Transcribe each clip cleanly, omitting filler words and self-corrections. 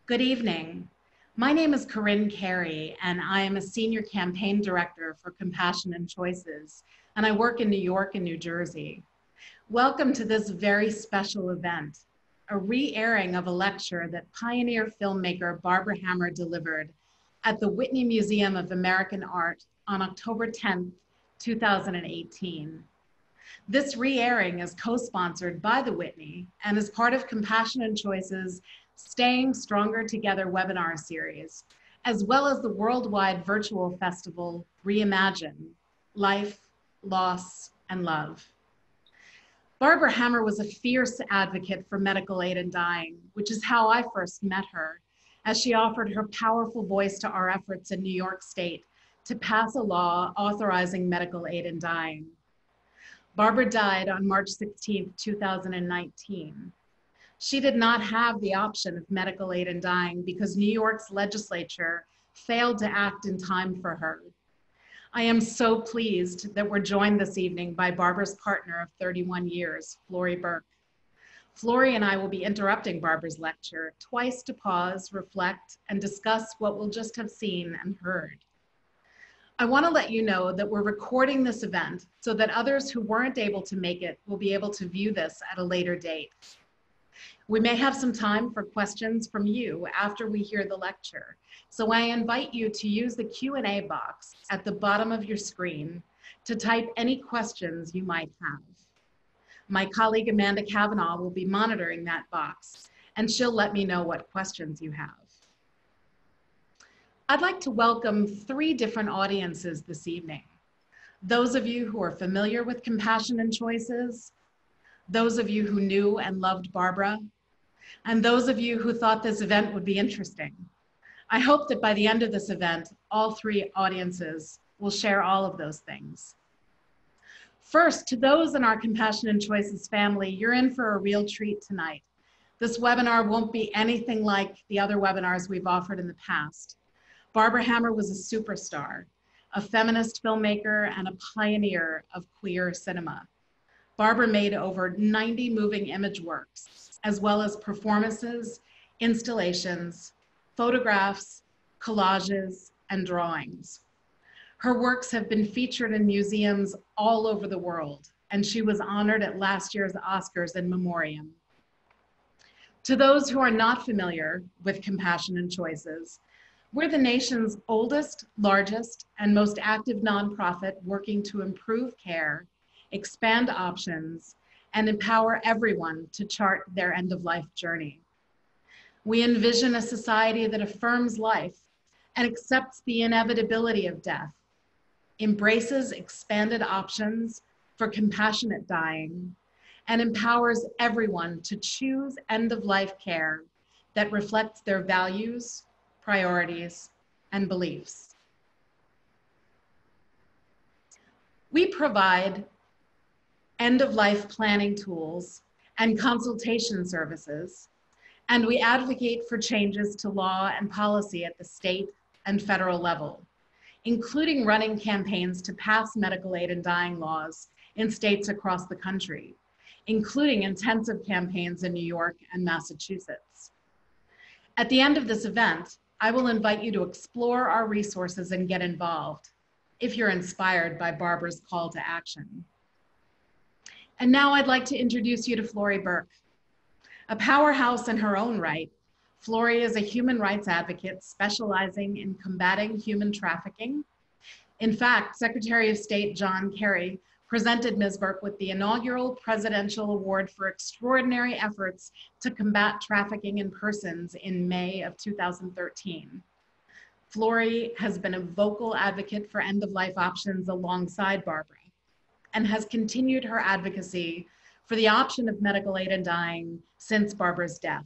Good evening. My name is Corinne Carey, and I am a Senior Campaign Director for Compassion and Choices, and I work in New York and New Jersey. Welcome to this very special event, a re-airing of a lecture that pioneer filmmaker Barbara Hammer delivered at the Whitney Museum of American Art on October 10th, 2018. This re-airing is co-sponsored by the Whitney and is part of Compassion and Choices' Staying Stronger Together webinar series, as well as the worldwide virtual festival Reimagine, Life, Loss, and Love. Barbara Hammer was a fierce advocate for medical aid in dying, which is how I first met her, as she offered her powerful voice to our efforts in New York State to pass a law authorizing medical aid in dying. Barbara died on March 16, 2019. She did not have the option of medical aid in dying because New York's legislature failed to act in time for her. I am so pleased that we're joined this evening by Barbara's partner of 31 years, Flory Burke. Flory and I will be interrupting Barbara's lecture twice to pause, reflect, and discuss what we'll just have seen and heard. I want to let you know that we're recording this event so that others who weren't able to make it will be able to view this at a later date. We may have some time for questions from you after we hear the lecture, so I invite you to use the Q&A box at the bottom of your screen to type any questions you might have. My colleague Amanda Kavanaugh will be monitoring that box, and she'll let me know what questions you have. I'd like to welcome three different audiences this evening. Those of you who are familiar with Compassion and Choices, those of you who knew and loved Barbara, and those of you who thought this event would be interesting. I hope that by the end of this event, all three audiences will share all of those things. First, to those in our Compassion and Choices family, you're in for a real treat tonight. This webinar won't be anything like the other webinars we've offered in the past. Barbara Hammer was a superstar, a feminist filmmaker, and a pioneer of queer cinema. Barbara made over 90 moving image works, as well as performances, installations, photographs, collages, and drawings. Her works have been featured in museums all over the world, and she was honored at last year's Oscars in memoriam. To those who are not familiar with Compassion and Choices, we're the nation's oldest, largest, and most active nonprofit working to improve care, expand options, and empower everyone to chart their end-of-life journey. We envision a society that affirms life and accepts the inevitability of death, embraces expanded options for compassionate dying, and empowers everyone to choose end-of-life care that reflects their values, priorities, and beliefs. We provide end-of-life planning tools and consultation services, and we advocate for changes to law and policy at the state and federal level, including running campaigns to pass medical aid in dying laws in states across the country, including intensive campaigns in New York and Massachusetts. At the end of this event, I will invite you to explore our resources and get involved if you're inspired by Barbara's call to action. And now I'd like to introduce you to Flory Burke. A powerhouse in her own right, Flory is a human rights advocate specializing in combating human trafficking. In fact, Secretary of State John Kerry presented Ms. Burke with the inaugural Presidential Award for Extraordinary Efforts to Combat Trafficking in Persons in May of 2013. Flory has been a vocal advocate for end-of-life options alongside Barbara and has continued her advocacy for the option of medical aid in dying since Barbara's death.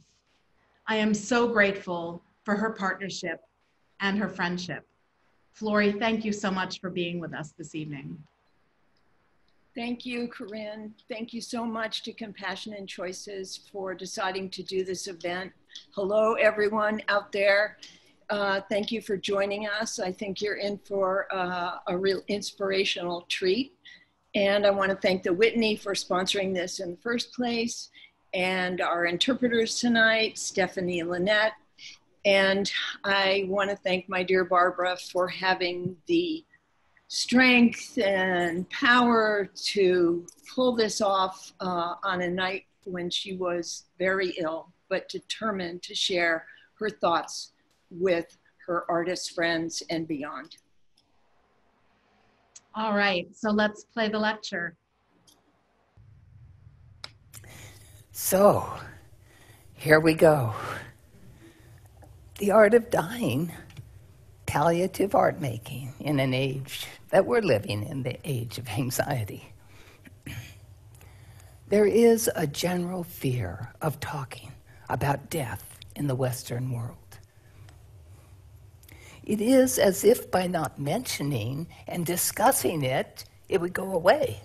I am so grateful for her partnership and her friendship. Flory, thank you so much for being with us this evening. Thank you, Corinne. Thank you so much to Compassion and Choices for deciding to do this event. Hello, everyone out there. Thank you for joining us. I think you're in for a real inspirational treat. And I want to thank the Whitney for sponsoring this in the first place, and our interpreters tonight, Stephanie Lynette, And I want to thank my dear Barbara for having the strength and power to pull this off on a night when she was very ill, but determined to share her thoughts with her artist friends and beyond. All right, so let's play the lecture. So, here we go. The art of dying, palliative art making in an age that we're living in, the age of anxiety. There is a general fear of talking about death in the Western world. It is as if by not mentioning and discussing it, it would go away.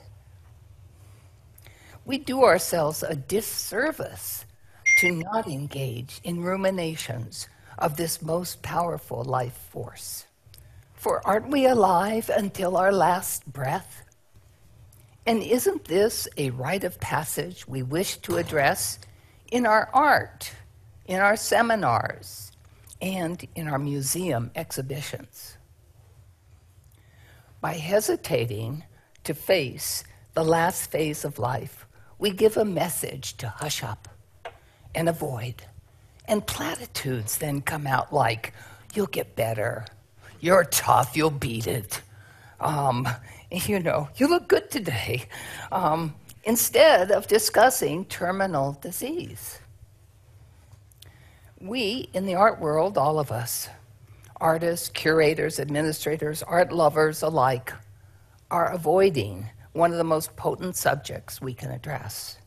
We do ourselves a disservice to not engage in ruminations of this most powerful life force. For aren't we alive until our last breath? And isn't this a rite of passage we wish to address in our art, in our seminars, and in our museum exhibitions? By hesitating to face the last phase of life, we give a message to hush up and avoid. And platitudes then come out like, you'll get better, you're tough, you'll beat it. You look good today. Instead of discussing terminal disease. We, in the art world, all of us, artists, curators, administrators, art lovers alike, are avoiding one of the most potent subjects we can address.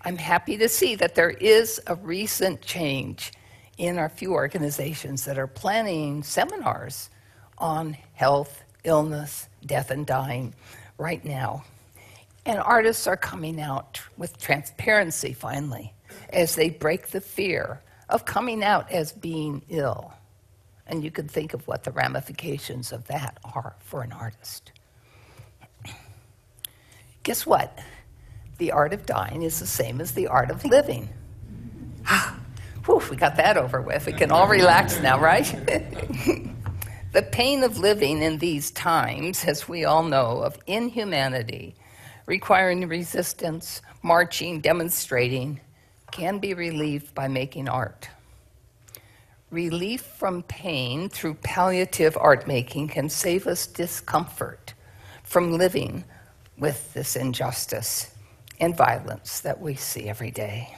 I'm happy to see that there is a recent change in our few organizations that are planning seminars on health, illness, death, and dying right now. And artists are coming out with transparency, finally, as they break the fear of coming out as being ill. And you can think of what the ramifications of that are for an artist. Guess what? The art of dying is the same as the art of living. Whew, we got that over with. We can all relax now, right? The pain of living in these times, as we all know, of inhumanity, requiring resistance, marching, demonstrating, can be relieved by making art. Relief from pain through palliative art making can save us discomfort from living with this injustice and violence that we see every day.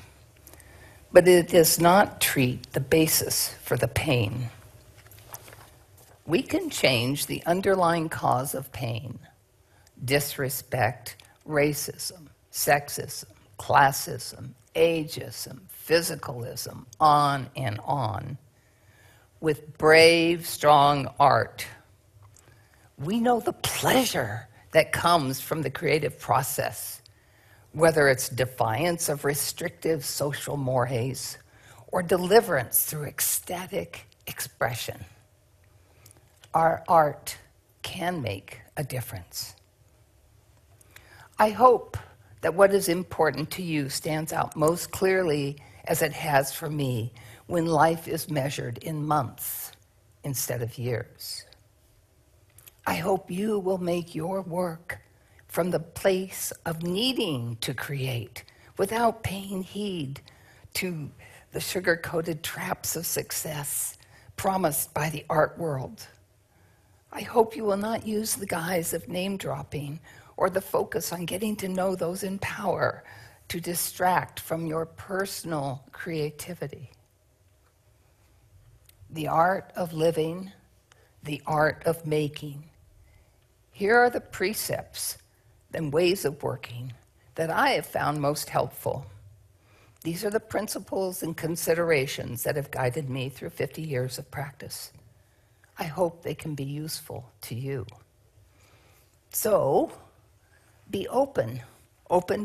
But it does not treat the basis for the pain. We can change the underlying cause of pain: disrespect, racism, sexism, classism, ageism, physicalism, on and on, with brave, strong art. We know the pleasure that comes from the creative process, whether it's defiance of restrictive social mores or deliverance through ecstatic expression. Our art can make a difference. I hope that what is important to you stands out most clearly, as it has for me, when life is measured in months instead of years. I hope you will make your work from the place of needing to create without paying heed to the sugar-coated traps of success promised by the art world. I hope you will not use the guise of name-dropping or the focus on getting to know those in power to distract from your personal creativity. The art of living, the art of making. Here are the precepts and ways of working that I have found most helpful. These are the principles and considerations that have guided me through 50 years of practice. I hope they can be useful to you. So, be open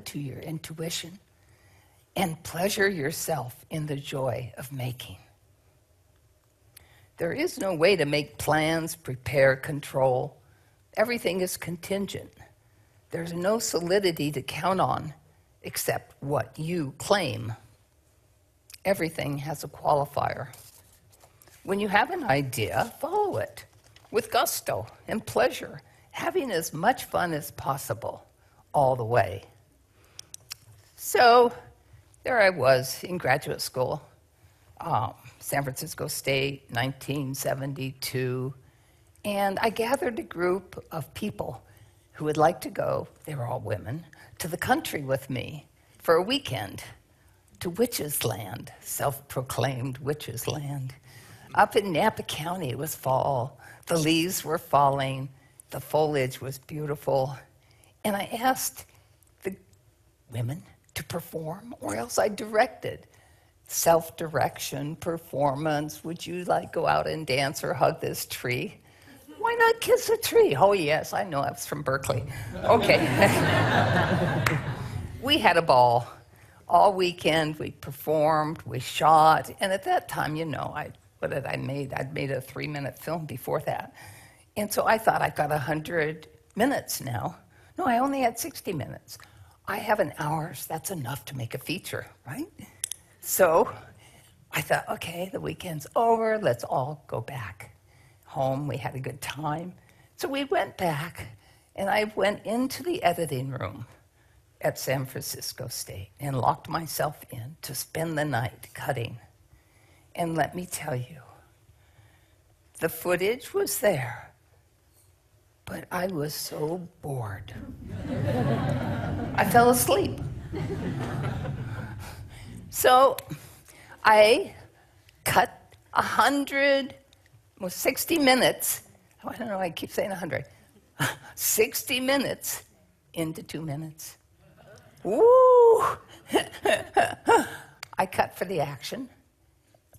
to your intuition, and pleasure yourself in the joy of making. There is no way to make plans, prepare, control. Everything is contingent. There's no solidity to count on except what you claim. Everything has a qualifier. When you have an idea, follow it with gusto and pleasure, having as much fun as possible all the way. So there I was in graduate school, San Francisco State, 1972, and I gathered a group of people who would like to go, they were all women, to the country with me for a weekend, to Witches Land, self-proclaimed Witches Land. Up in Napa County, it was fall. The leaves were falling. The foliage was beautiful. And I asked the women to perform, or else I directed. Self-direction, performance. Would you like go out and dance or hug this tree? Why not kiss a tree? Oh, yes, I know. I was from Berkeley. Okay. We had a ball. All weekend, we performed, we shot. And at that time, you know, what had I made? I'd made a 3-minute film before that. And so I thought, I've got 100 minutes now. No, I only had 60 minutes. I have an hour, so that's enough to make a feature, right? So I thought, okay, the weekend's over, let's all go back home. We had a good time. So we went back, and I went into the editing room at San Francisco State and locked myself in to spend the night cutting. And let me tell you, the footage was there, but I was so bored. I fell asleep. So I cut 60 minutes. I don't know, I keep saying 100. 60 minutes into 2 minutes. Woo! I cut for the action,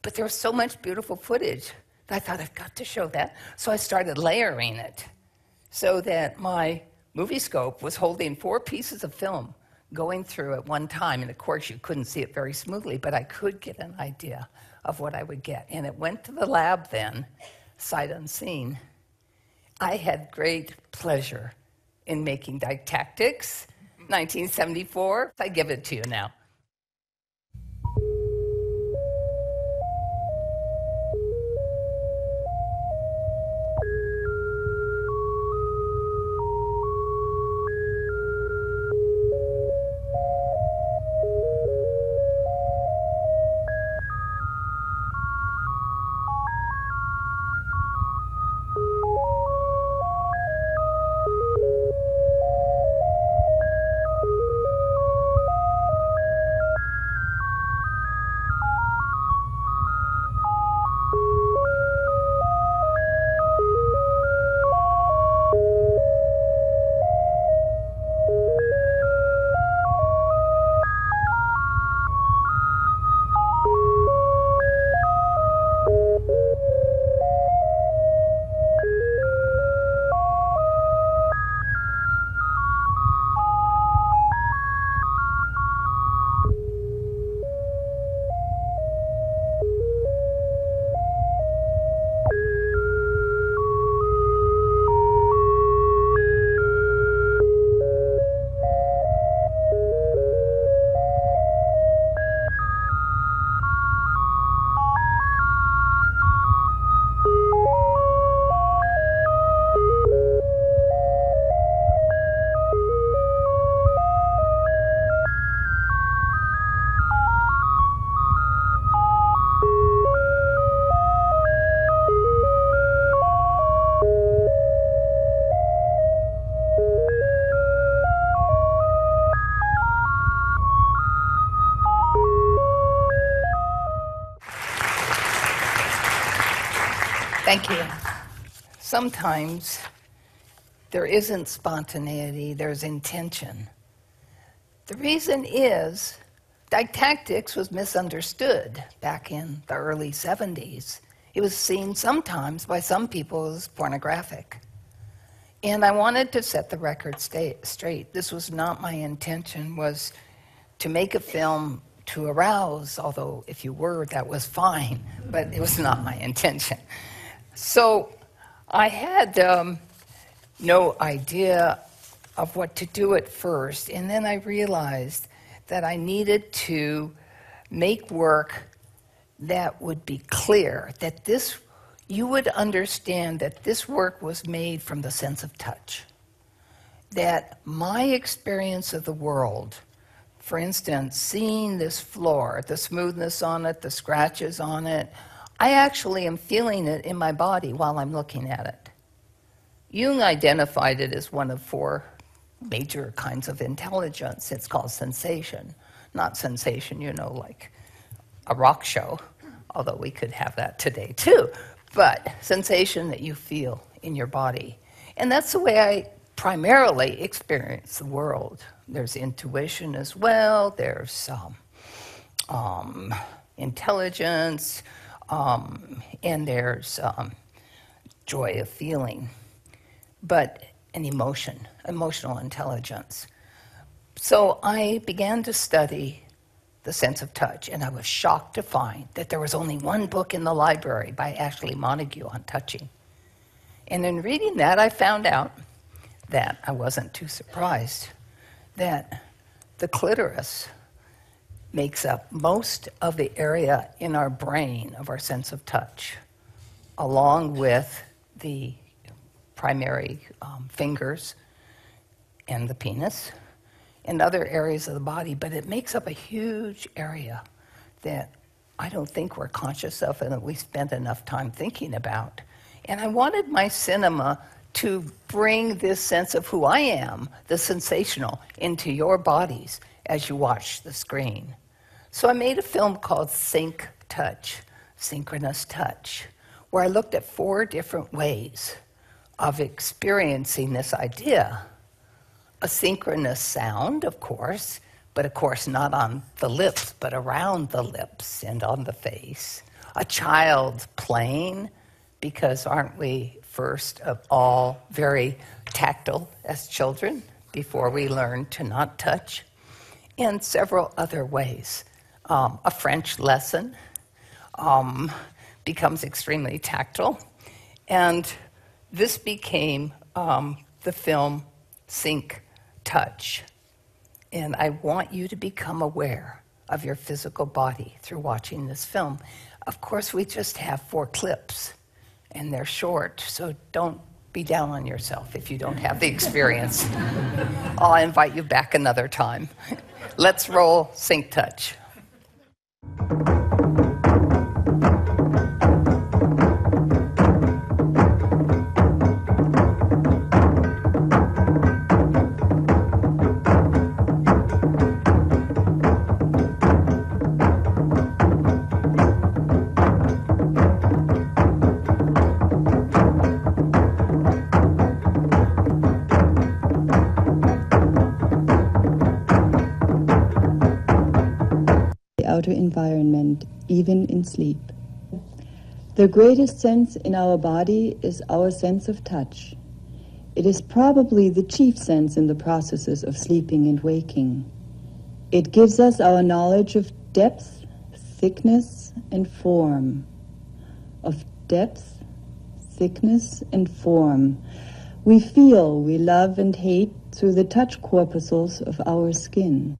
but there was so much beautiful footage that I thought, I've got to show that. So I started layering it so that my movie scope was holding 4 pieces of film going through at one time. And of course, you couldn't see it very smoothly, but I could get an idea of what I would get. And it went to the lab then, sight unseen. I had great pleasure in making Didactics, 1974. I give it to you now. Thank you. Sometimes there isn't spontaneity, there's intention. The reason is didactics was misunderstood back in the early 70s. It was seen sometimes by some people as pornographic. And I wanted to set the record straight. This was not my intention, was to make a film to arouse, although if you were, that was fine, but it was not my intention. So I had no idea of what to do at first, and then I realized that I needed to make work that would be clear, that you would understand that this work was made from the sense of touch. That my experience of the world, for instance, seeing this floor, the smoothness on it, the scratches on it, I actually am feeling it in my body while I'm looking at it. Jung identified it as one of 4 major kinds of intelligence. It's called sensation. Not sensation, like a rock show, although we could have that today too, but sensation that you feel in your body. And that's the way I primarily experience the world. There's intuition as well, there's intelligence, and there's joy of feeling, but an emotional intelligence. So I began to study the sense of touch, and I was shocked to find that there was only one book in the library by Ashley Montague on touching. And in reading that, I found out that I wasn't too surprised that the clitoris makes up most of the area in our brain of our sense of touch, along with the primary fingers and the penis and other areas of the body, but it makes up a huge area that I don't think we're conscious of and that we spend enough time thinking about. And I wanted my cinema to bring this sense of who I am, the sensational, into your bodies as you watch the screen. So I made a film called SANCTUS, Synchronous Touch, where I looked at 4 different ways of experiencing this idea. A synchronous sound, of course, but of course not on the lips, but around the lips and on the face. A child playing, because aren't we first of all very tactile as children before we learn to not touch? And several other ways. A French lesson becomes extremely tactile, and this became the film SANCTUS. And I want you to become aware of your physical body through watching this film. Of course, we just have 4 clips, and they're short, so don't be down on yourself if you don't have the experience. I'll invite you back another time. Let's roll SANCTUS. Outer environment, even in sleep. The greatest sense in our body is our sense of touch. It is probably the chief sense in the processes of sleeping and waking. It gives us our knowledge of depth, thickness, and form. Of depth, thickness, and form. We feel, we love and hate through the touch corpuscles of our skin.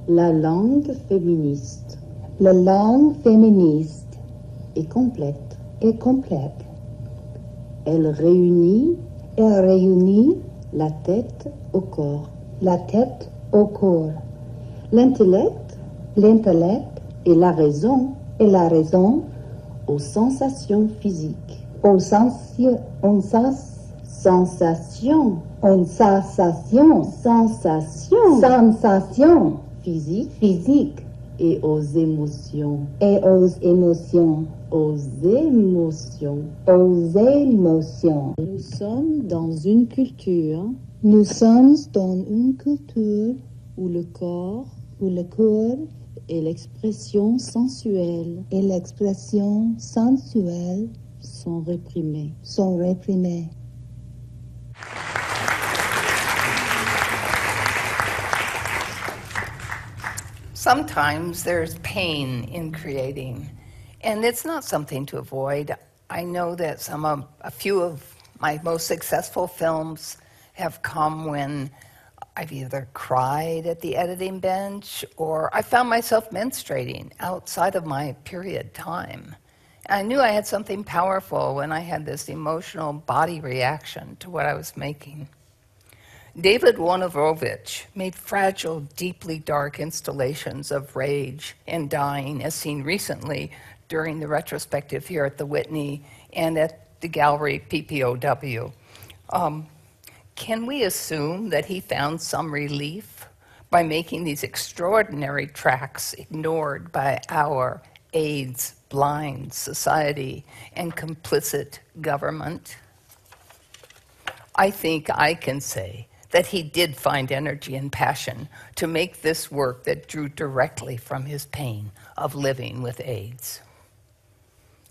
La langue féministe. La langue féministe Est complète. est complète. Elle réunit Elle réunit la tête au corps. la tête au corps. L'intellect L'intellect et la raison et la raison aux sensations physiques. aux sensations Sensations. sensations Physiques physiques et aux émotions. et aux émotions. Aux émotions. Aux émotions. Nous sommes dans une culture Nous sommes dans une culture où le corps où le corps et l'expression sensuelle et l'expression sensuelle sont réprimés. sont réprimés. Sometimes there's pain in creating, and it's not something to avoid. I know that a few of my most successful films have come when I've either cried at the editing bench or I found myself menstruating outside of my period time. I knew I had something powerful when I had this emotional body reaction to what I was making. David Wojnarowicz made fragile, deeply dark installations of rage and dying, as seen recently during the retrospective here at the Whitney and at the gallery PPOW. Can we assume that he found some relief by making these extraordinary tracks ignored by our AIDS blind society and complicit government? I think I can say that he did find energy and passion to make this work that drew directly from his pain of living with AIDS.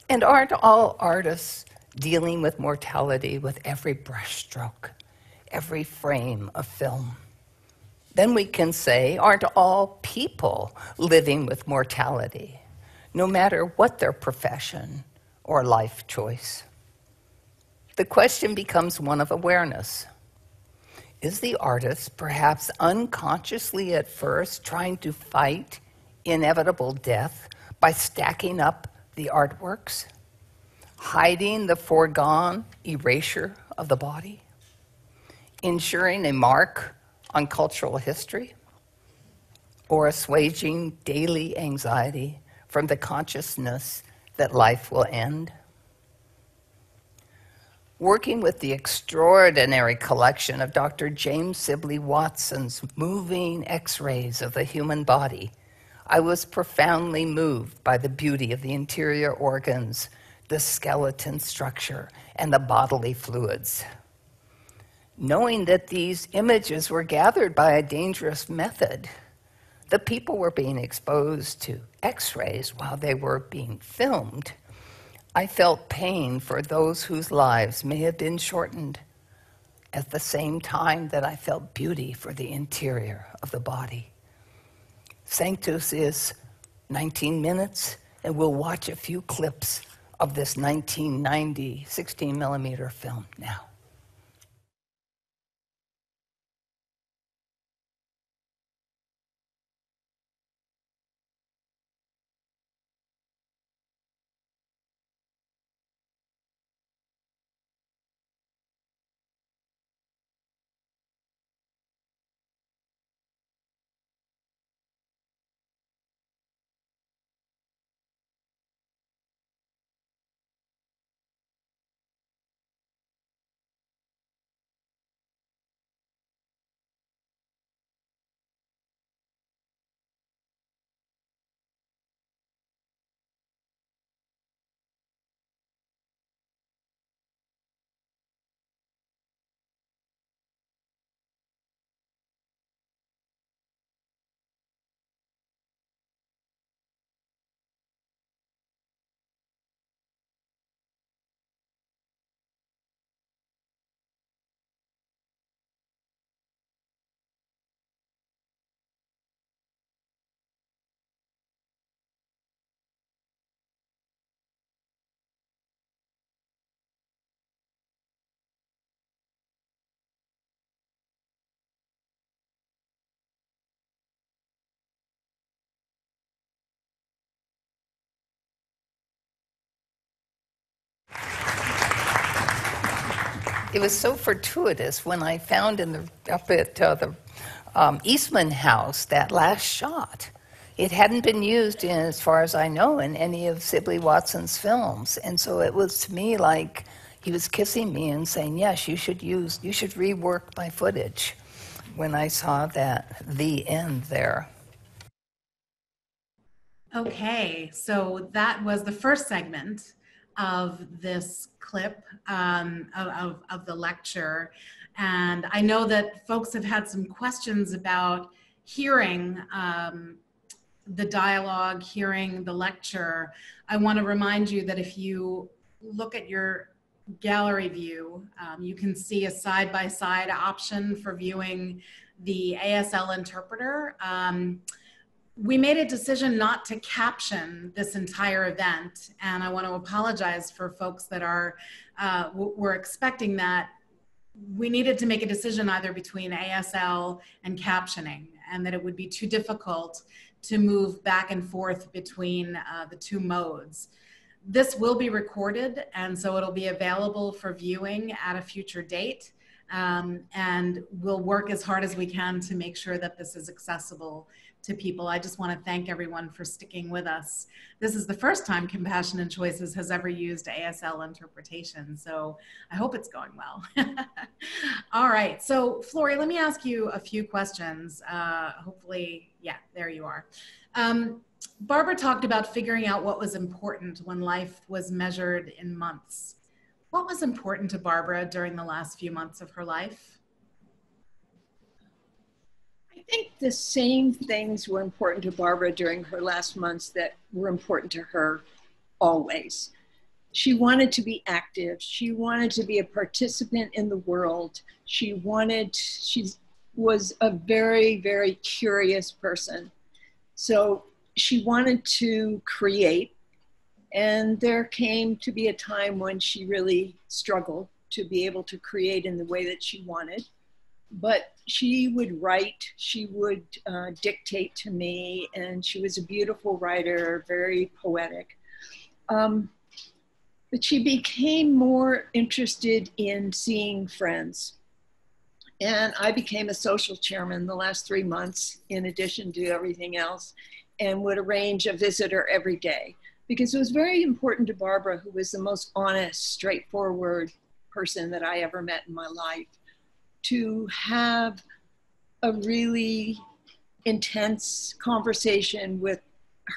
And aren't all artists dealing with mortality with every brushstroke, every frame of film? Then we can say, aren't all people living with mortality, no matter what their profession or life choice? The question becomes one of awareness. Is the artist perhaps unconsciously at first trying to fight inevitable death by stacking up the artworks, hiding the foregone erasure of the body, ensuring a mark on cultural history, or assuaging daily anxiety from the consciousness that life will end? Working with the extraordinary collection of Dr. James Sibley Watson's moving X-rays of the human body, I was profoundly moved by the beauty of the interior organs, the skeleton structure, and the bodily fluids. Knowing that these images were gathered by a dangerous method, the people were being exposed to X-rays while they were being filmed, I felt pain for those whose lives may have been shortened, at the same time that I felt beauty for the interior of the body. SANCTUS is 19 minutes, and we'll watch a few clips of this 1990 16 millimeter film now. It was so fortuitous when I found up at the Eastman House that last shot. It hadn't been used, as far as I know, in any of Sibley Watson's films. And so it was to me like he was kissing me and saying, yes, you should rework my footage, when I saw that, the end there. Okay, so that was the first segment of this clip of the lecture. And I know that folks have had some questions about hearing the dialogue, hearing the lecture. I want to remind you that if you look at your gallery view, you can see a side-by-side option for viewing the ASL interpreter. We made a decision not to caption this entire event, and I want to apologize for folks that were expecting that. We needed to make a decision either between ASL and captioning, and that it would be too difficult to move back and forth between the two modes. This will be recorded, and so it'll be available for viewing at a future date. And we'll work as hard as we can to make sure that this is accessible to people. I just want to thank everyone for sticking with us. This is the first time Compassion and Choices has ever used ASL interpretation, so I hope it's going well. All right, so Flory, let me ask you a few questions. Hopefully, yeah, there you are. Barbara talked about figuring out what was important when life was measured in months. What was important to Barbara during the last few months of her life? I think the same things were important to Barbara during her last months that were important to her always. She wanted to be active. She wanted to be a participant in the world. She was a very, very curious person. So she wanted to create. And there came to be a time when she really struggled to be able to create in the way that she wanted. But she would write, she would dictate to me, and she was a beautiful writer, very poetic. But she became more interested in seeing friends. And I became a social chairman the last 3 months, in addition to everything else, and would arrange a visitor every day. Because it was very important to Barbara, who was the most honest, straightforward person that I ever met in my life, to have a really intense conversation with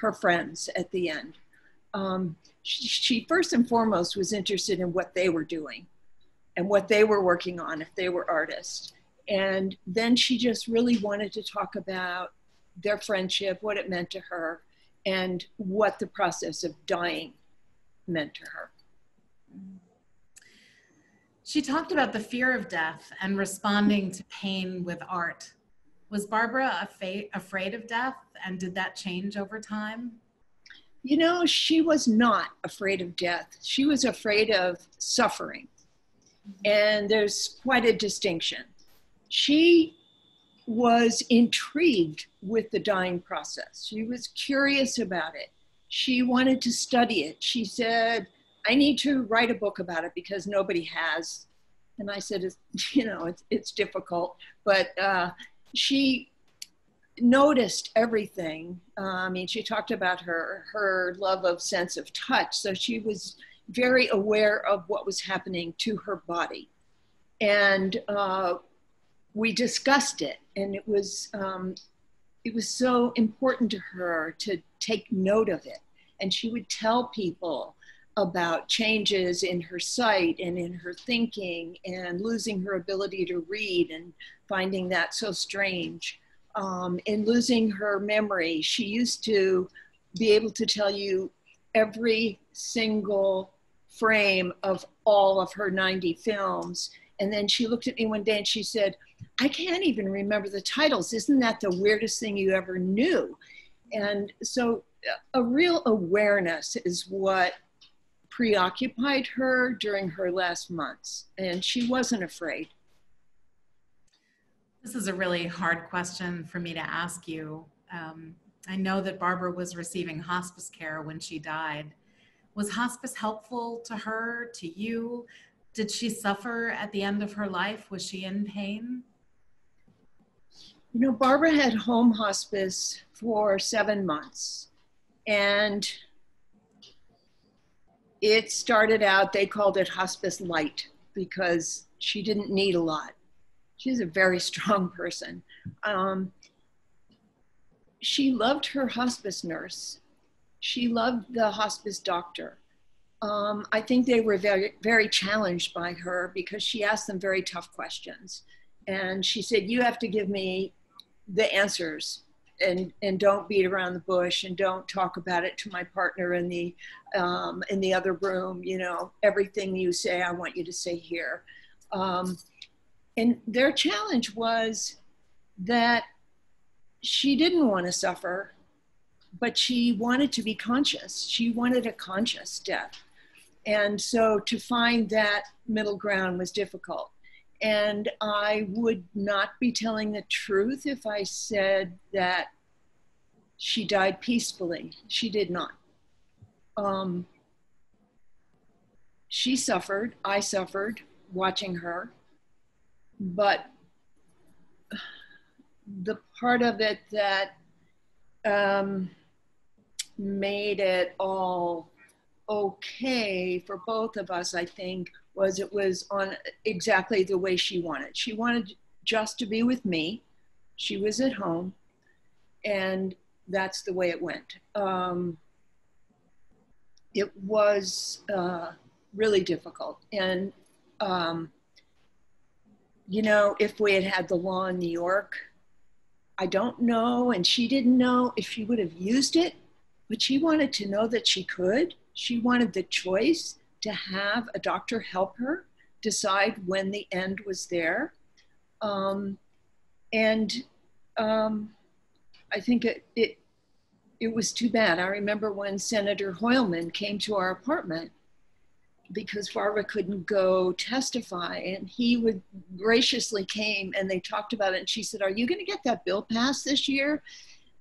her friends at the end. She first and foremost was interested in what they were doing and what they were working on, if they were artists. And then she just really wanted to talk about their friendship, what it meant to her, and what the process of dying meant to her. She talked about the fear of death and responding to pain with art. Was Barbara afraid of death, and did that change over time? You know, she was not afraid of death. She was afraid of suffering. And there's quite a distinction. She was intrigued with the dying process. She was curious about it. She wanted to study it. She said, I need to write a book about it because nobody has. And I said, it's difficult, but she noticed everything. She talked about her love of sense of touch. So she was very aware of what was happening to her body. And we discussed it, and it was so important to her to take note of it. And she would tell people about changes in her sight and in her thinking, and losing her ability to read and finding that so strange, and losing her memory. She used to be able to tell you every single frame of all of her 90 films. And then she looked at me one day and she said, I can't even remember the titles. Isn't that the weirdest thing you ever knew? And so a real awareness is what preoccupied her during her last months. And she wasn't afraid. This is a really hard question for me to ask you. I know that Barbara was receiving hospice care when she died. Was hospice helpful to her, to you? Did she suffer at the end of her life? Was she in pain? You know, Barbara had home hospice for 7 months. And it started out, they called it hospice light because she didn't need a lot. She's a very strong person. She loved her hospice nurse. She loved the hospice doctor. I think they were very, very challenged by her because she asked them very tough questions. And she said, you have to give me the answers, and don't beat around the bush, and don't talk about it to my partner in the other room. You know, everything you say, I want you to say here. And their challenge was that she didn't want to suffer, but she wanted to be conscious. She wanted a conscious death. And so to find that middle ground was difficult. And I would not be telling the truth if I said that she died peacefully. She did not. She suffered, I suffered watching her, but the part of it that made it all okay for both of us, I think, was it was on exactly the way she wanted. She wanted just to be with me. She was at home, and that's the way it went. It was really difficult. And, you know, if we had had the law in New York, I don't know, and she didn't know if she would have used it, but she wanted to know that she could. She wanted the choice to have a doctor help her decide when the end was there. I think it was too bad. I remember when Senator Hoylman came to our apartment because Barbara couldn't go testify, and he would graciously came and they talked about it. And she said, "Are you going to get that bill passed this year?"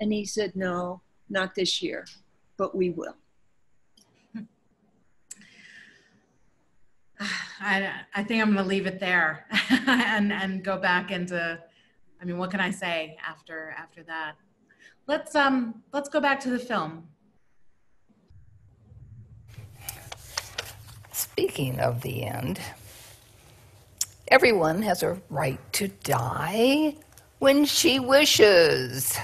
And he said, "No, not this year, but we will." I think I'm going to leave it there and go back into, I mean, what can I say after that? Let's go back to the film. Speaking of the end, everyone has a right to die when she wishes.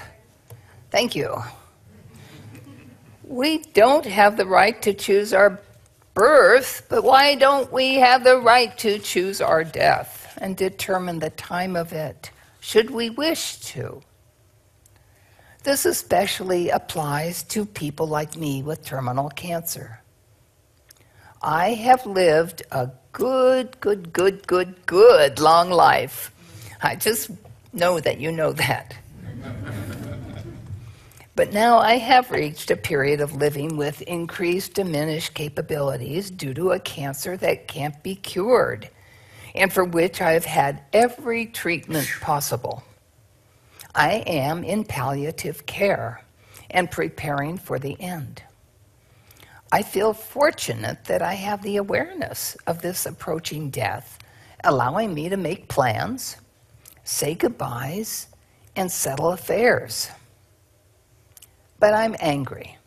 Thank you. We don't have the right to choose our birth, but why don't we have the right to choose our death and determine the time of it, should we wish to? This especially applies to people like me with terminal cancer. I have lived a good long life. I just know that you know that. But now I have reached a period of living with increased diminished capabilities due to a cancer that can't be cured, and for which I have had every treatment possible. I am in palliative care and preparing for the end. I feel fortunate that I have the awareness of this approaching death, allowing me to make plans, say goodbyes, and settle affairs. But I'm angry.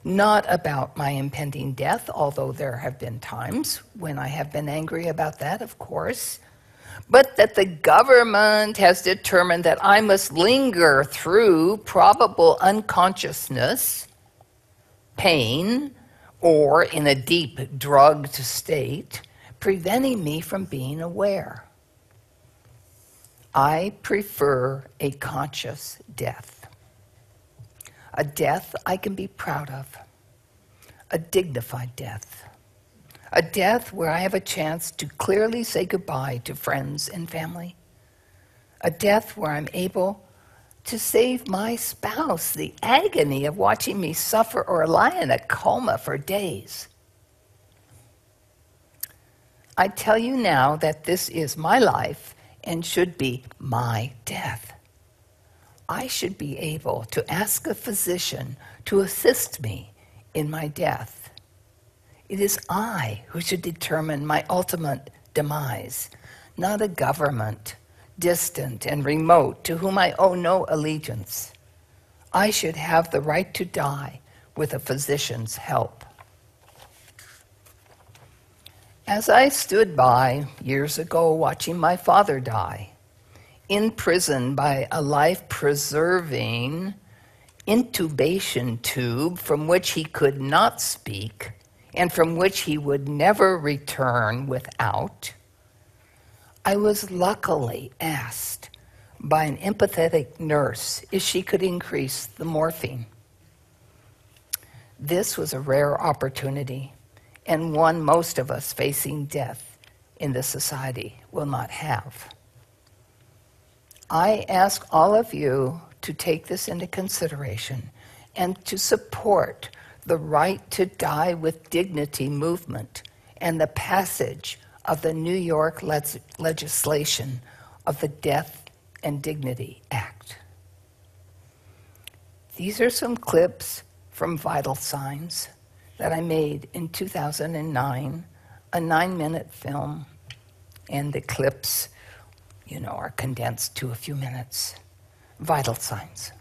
Not about my impending death, although there have been times when I have been angry about that, of course, but that the government has determined that I must linger through probable unconsciousness, pain, or in a deep drugged state, preventing me from being aware. I prefer a conscious death. A death I can be proud of. A dignified death. A death where I have a chance to clearly say goodbye to friends and family. A death where I'm able to save my spouse the agony of watching me suffer or lie in a coma for days. I tell you now that this is my life and should be my death. I should be able to ask a physician to assist me in my death. It is I who should determine my ultimate demise, not a government, distant and remote, to whom I owe no allegiance. I should have the right to die with a physician's help. As I stood by years ago watching my father die, in prison by a life-preserving intubation tube from which he could not speak and from which he would never return without, I was luckily asked by an empathetic nurse if she could increase the morphine. This was a rare opportunity, and one most of us facing death in this society will not have. I ask all of you to take this into consideration and to support the Right to Die with Dignity movement and the passage of the New York legislation of the Death and Dignity Act. These are some clips from Vital Signs that I made in 2009, a 9-minute film, and the clips, are condensed to a few minutes. Vital Signs.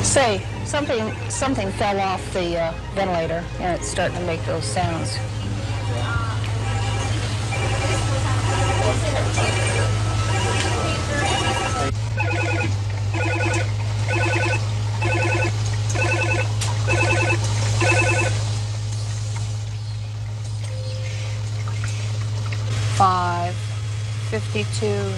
Say, something fell off the ventilator, and it's starting to make those sounds. Five, 52.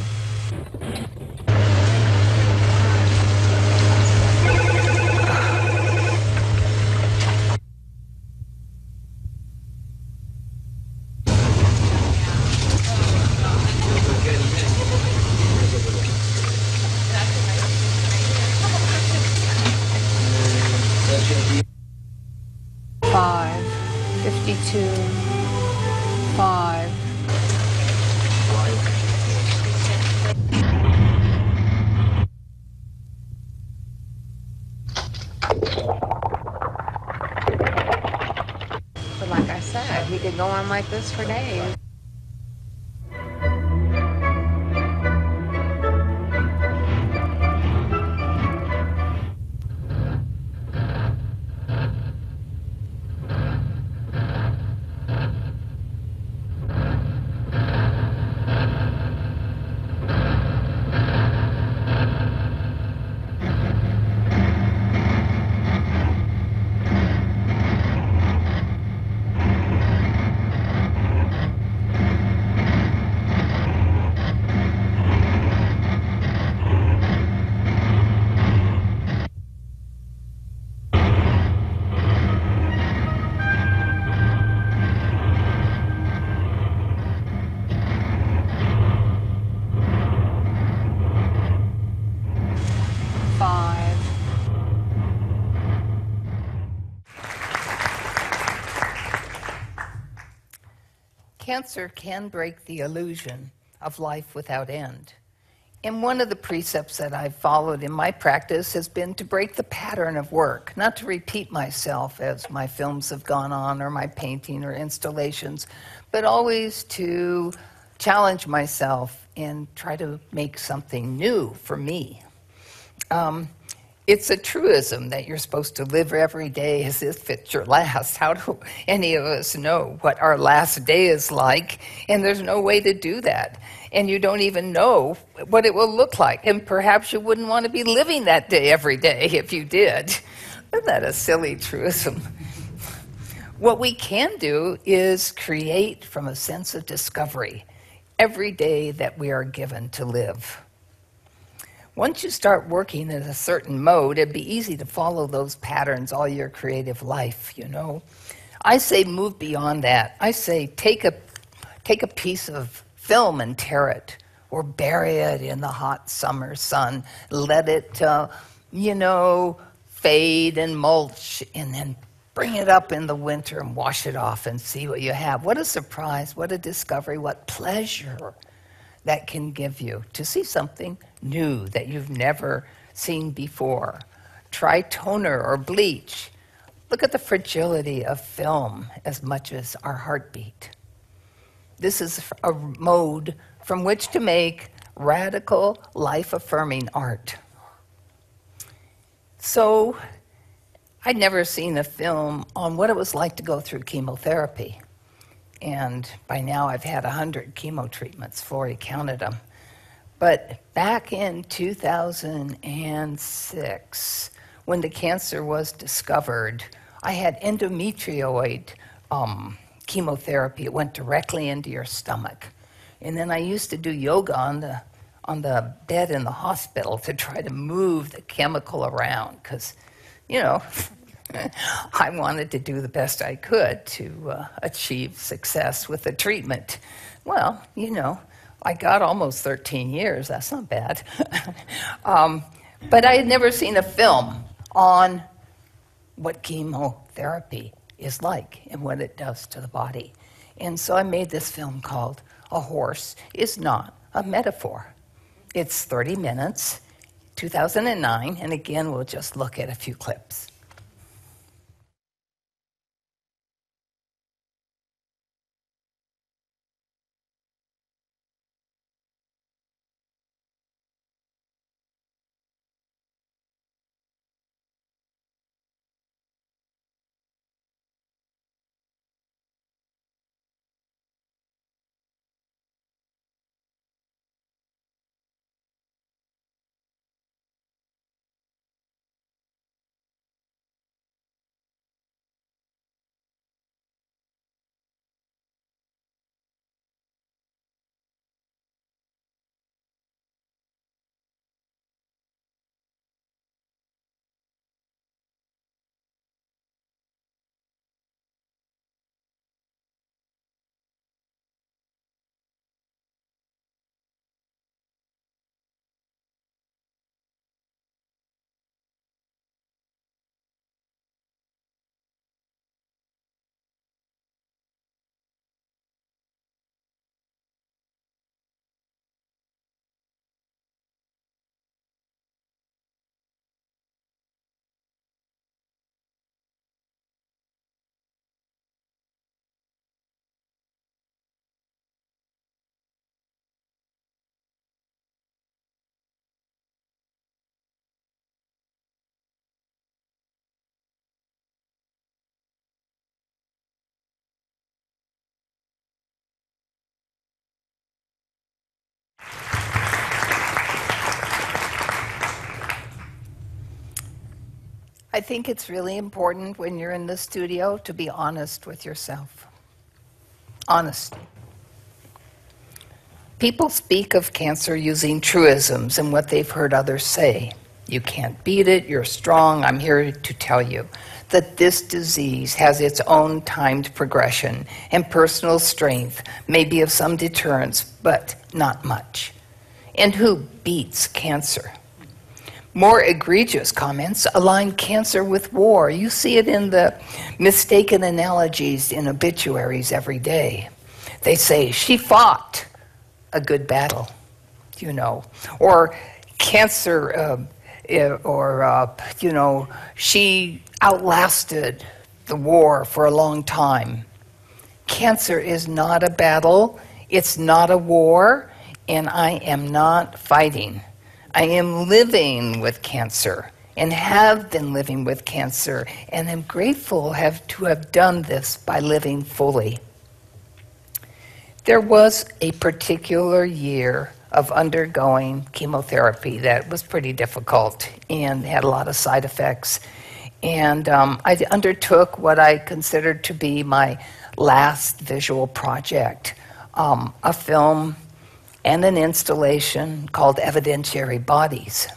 Five, 52, 5. But like I said, he could go on like this for days. Cancer can break the illusion of life without end. And one of the precepts that I've followed in my practice has been to break the pattern of work, not to repeat myself as my films have gone on or my painting or installations, but always to challenge myself and try to make something new for me. It's a truism that you're supposed to live every day as if it's your last. How do any of us know what our last day is like? And there's no way to do that. And you don't even know what it will look like. And perhaps you wouldn't want to be living that day every day if you did. Isn't that a silly truism? What we can do is create from a sense of discovery every day that we are given to live. Once you start working in a certain mode, it'd be easy to follow those patterns all your creative life, I say move beyond that. I say take a piece of film and tear it, or bury it in the hot summer sun. Let it, fade and mulch, and then bring it up in the winter and wash it off and see what you have. What a surprise, what a discovery, what pleasure that can give you to see something new that you've never seen before. Try toner or bleach. Look at the fragility of film as much as our heartbeat. This is a mode from which to make radical, life-affirming art. So, I'd never seen a film on what it was like to go through chemotherapy. And by now I've had 100 chemo treatments, Florrie counted them. But back in 2006, when the cancer was discovered, I had endometrioid chemotherapy. It went directly into your stomach. And then I used to do yoga on the bed in the hospital to try to move the chemical around because, you know, I wanted to do the best I could to achieve success with the treatment. Well, you know, I got almost 13 years. That's not bad. But I had never seen a film on what chemotherapy is like and what it does to the body. And so I made this film called A Horse is Not a Metaphor. It's 30 minutes, 2009, and again, we'll just look at a few clips. I think it's really important when you're in the studio to be honest with yourself. Honest. People speak of cancer using truisms and what they've heard others say. You can't beat it, you're strong. I'm here to tell you that this disease has its own timed progression, and personal strength may be of some deterrence, but not much. And who beats cancer? More egregious comments align cancer with war. You see it in the mistaken analogies in obituaries every day. They say, she fought a good battle, you know, or cancer, she outlasted the war for a long time. Cancer is not a battle, it's not a war, and I am not fighting. I am living with cancer and have been living with cancer and am grateful to have done this by living fully. There was a particular year of undergoing chemotherapy that was pretty difficult and had a lot of side effects. And I undertook what I considered to be my last visual project, a film and an installation called Evidentiary Bodies.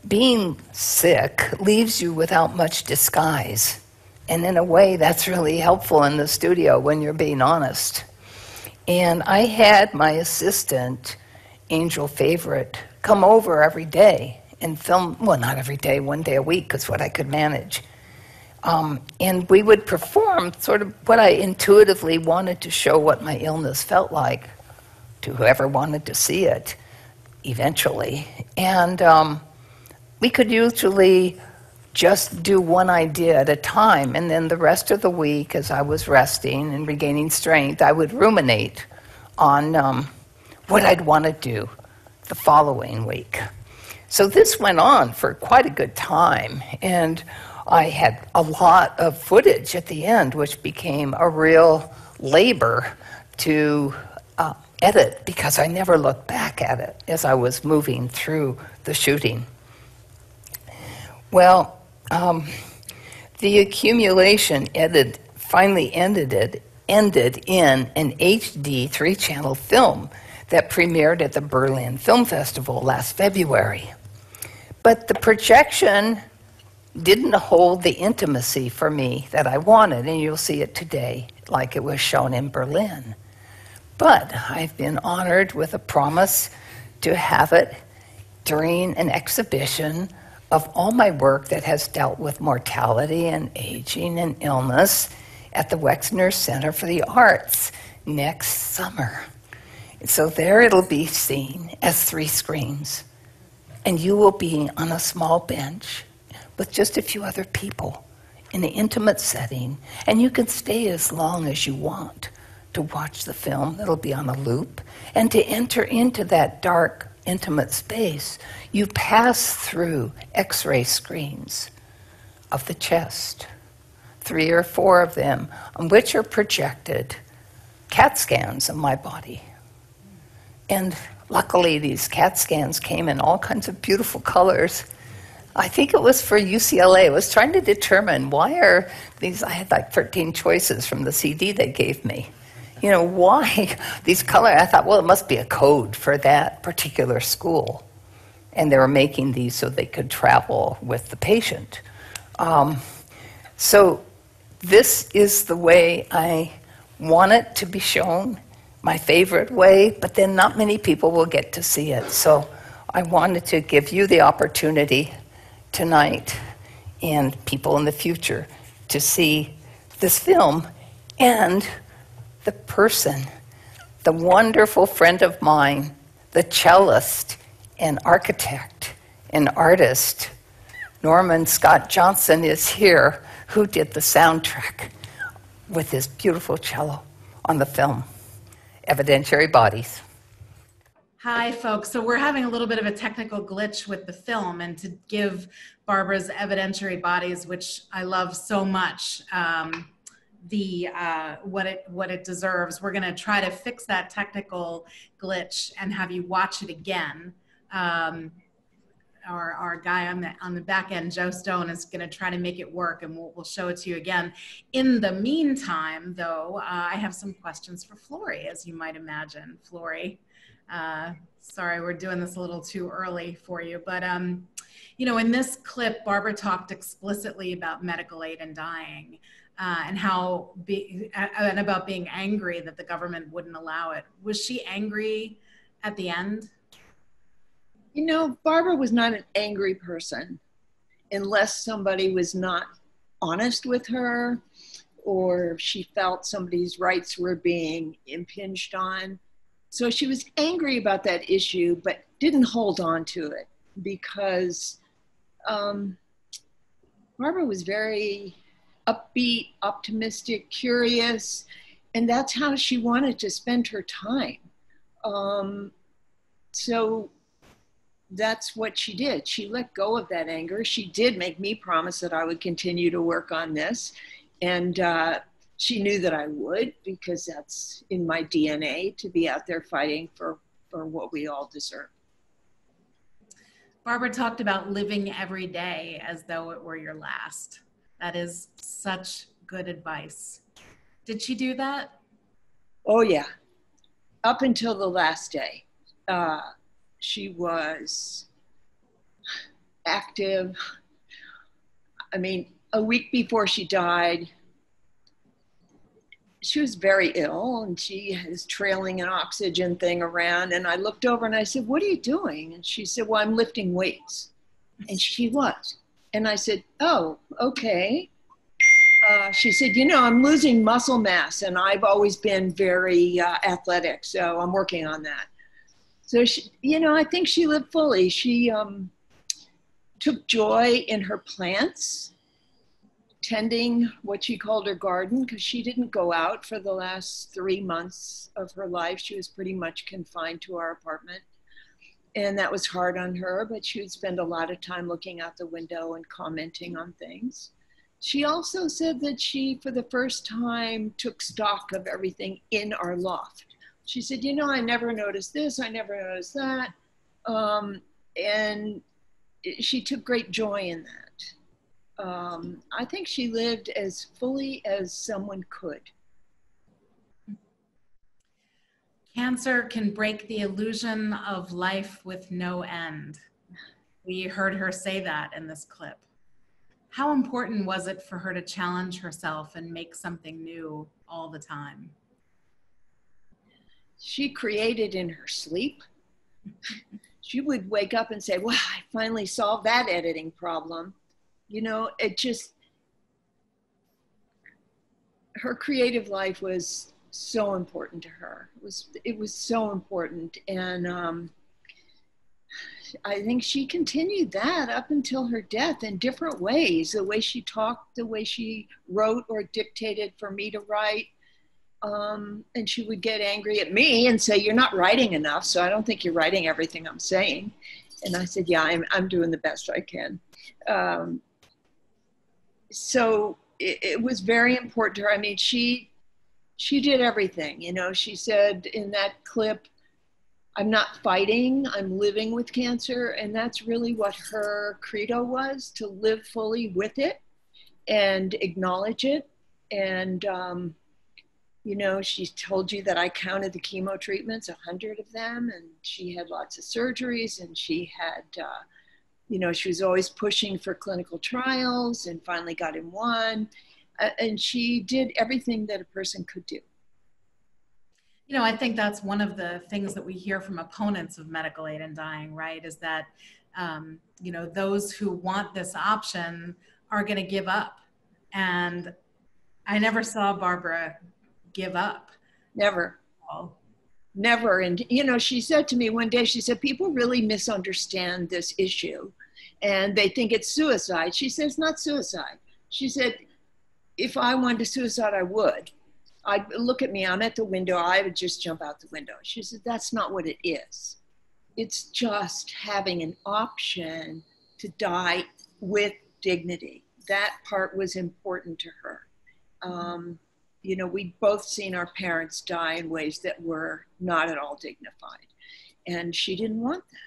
Being sick leaves you without much disguise. And in a way, that's really helpful in the studio when you're being honest. And I had my assistant, Angel Favorite, come over every day and film, well, not every day, one day a week is what I could manage. And we would perform sort of what I intuitively wanted to show what my illness felt like to whoever wanted to see it eventually. And we could usually just do one idea at a time, and then the rest of the week, as I was resting and regaining strength, I would ruminate on what I'd want to do the following week. So this went on for quite a good time, and I had a lot of footage at the end, which became a real labor to edit, because I never looked back at it as I was moving through the shooting. Well, the accumulation finally ended ended in an HD 3-channel film that premiered at the Berlin Film Festival last February. But the projection didn't hold the intimacy for me that I wanted, and you'll see it today like it was shown in Berlin. But I've been honored with a promise to have it during an exhibition of all my work that has dealt with mortality and aging and illness at the Wexner Center for the Arts next summer. So there it'll be seen as 3 screens, and you will be on a small bench with just a few other people in an intimate setting, and you can stay as long as you want to watch the film that'll be on a loop. And to enter into that dark, intimate space, you pass through X-ray screens of the chest, 3 or 4 of them, on which are projected CAT scans of my body. And luckily, these CAT scans came in all kinds of beautiful colors. I think it was for UCLA. I was trying to determine why are these, I had like 13 choices from the CD they gave me. You know, why these colors? I thought, well, it must be a code for that particular school. And they were making these so they could travel with the patient. So this is the way I want it to be shown, my favorite way, but then not many people will get to see it. So I wanted to give you the opportunity tonight and people in the future to see this film and the person, the wonderful friend of mine, the cellist and architect and artist, Norman Scott Johnson, is here, who did the soundtrack with his beautiful cello on the film, Evidentiary Bodies. Hi, folks. So we're having a little bit of a technical glitch with the film, and to give Barbara's Evidentiary Bodies, which I love so much, what it deserves, we're going to try to fix that technical glitch and have you watch it again. Our guy on the back end, Joe Stone, is going to try to make it work, and we'll show it to you again. In the meantime, though, I have some questions for Flory, as you might imagine. Flory, sorry, we're doing this a little too early for you, but you know, in this clip, Barbara talked explicitly about medical aid and dying, and and about being angry that the government wouldn't allow it. Was she angry at the end? You know, Barbara was not an angry person unless somebody was not honest with her or she felt somebody's rights were being impinged on. So she was angry about that issue, but didn't hold on to it because Barbara was very upbeat, optimistic, curious, and that's how she wanted to spend her time. So that's what she did. She let go of that anger. She did make me promise that I would continue to work on this. And she knew that I would, because that's in my DNA, to be out there fighting for what we all deserve. Barbara talked about living every day as though it were your last. That is such good advice. Did she do that? Oh, yeah. Up until the last day. She was active. I mean, a week before she died, she was very ill and she was trailing an oxygen thing around. And I looked over and I said, "What are you doing?" And she said, "Well, I'm lifting weights." And she was. And I said, "Oh, okay." She said, "You know, I'm losing muscle mass and I've always been very athletic, so I'm working on that." So, she, you know, I think she lived fully. She took joy in her plants, tending what she called her garden, because she didn't go out for the last 3 months of her life. She was pretty much confined to our apartment. And that was hard on her, but she would spend a lot of time looking out the window and commenting on things. She also said that she, for the first time, took stock of everything in our loft. She said, "You know, I never noticed this, I never noticed that." And she took great joy in that. I think she lived as fully as someone could. Cancer can break the illusion of life with no end. We heard her say that in this clip. How important was it for her to challenge herself and make something new all the time? She created in her sleep. She would wake up and say, well, I finally solved that editing problem. You know, it just, her creative life was so important to her. It was so important. And I think she continued that up until her death in different ways. The way she talked, the way she wrote or dictated for me to write. And she would get angry at me and say, you're not writing enough, so I don't think you're writing everything I'm saying. And I said, yeah, I'm doing the best I can. So it was very important to her. I mean, she did everything. You know, she said in that clip, I'm not fighting, I'm living with cancer. And that's really what her credo was, to live fully with it and acknowledge it. And, you know, she told you that I counted the chemo treatments, 100 of them, and she had lots of surgeries, and she had, you know, she was always pushing for clinical trials and finally got in one. And she did everything that a person could do. You know, I think that's one of the things that we hear from opponents of medical aid in dying, right? Is that, you know, those who want this option are going to give up. And I never saw Barbara give up. Never. Never. And, you know, she said to me one day, she said, people really misunderstand this issue and they think it's suicide. She said, it's not suicide. She said, if I wanted to suicide, I would. I'd look at me, I'm at the window, I would just jump out the window. She said, that's not what it is. It's just having an option to die with dignity. That part was important to her. You know, we'd both seen our parents die in ways that were not at all dignified. And she didn't want that.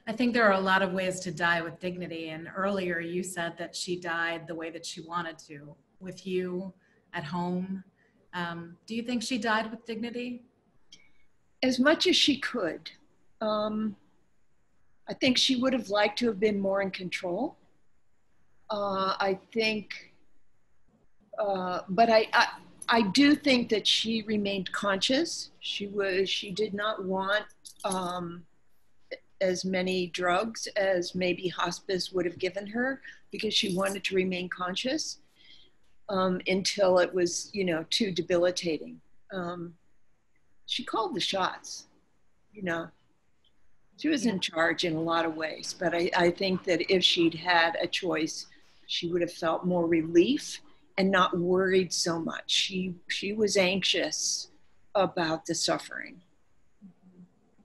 I think there are a lot of ways to die with dignity. And earlier you said that she died the way that she wanted to, with you at home. Do you think she died with dignity? As much as she could. I think she would have liked to have been more in control. I think, but I do think that she remained conscious. She did not want as many drugs as maybe hospice would have given her, because she wanted to remain conscious until it was, you know, too debilitating. She called the shots, you know. She was in charge in a lot of ways, but I think that if she'd had a choice, she would have felt more relief and not worried so much. She was anxious about the suffering.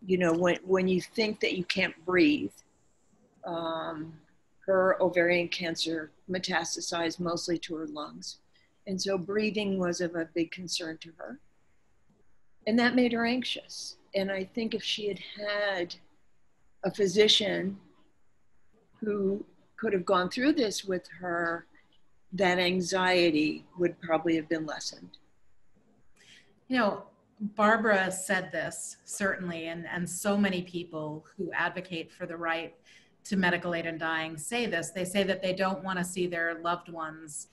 You know, when you think that you can't breathe, her ovarian cancer metastasized mostly to her lungs. And so breathing was of a big concern to her. And that made her anxious. And I think if she had had a physician who could have gone through this with her, that anxiety would probably have been lessened. You know, Barbara said this, certainly, and so many people who advocate for the right to medical aid in dying say this. They say that they don't want to see their loved ones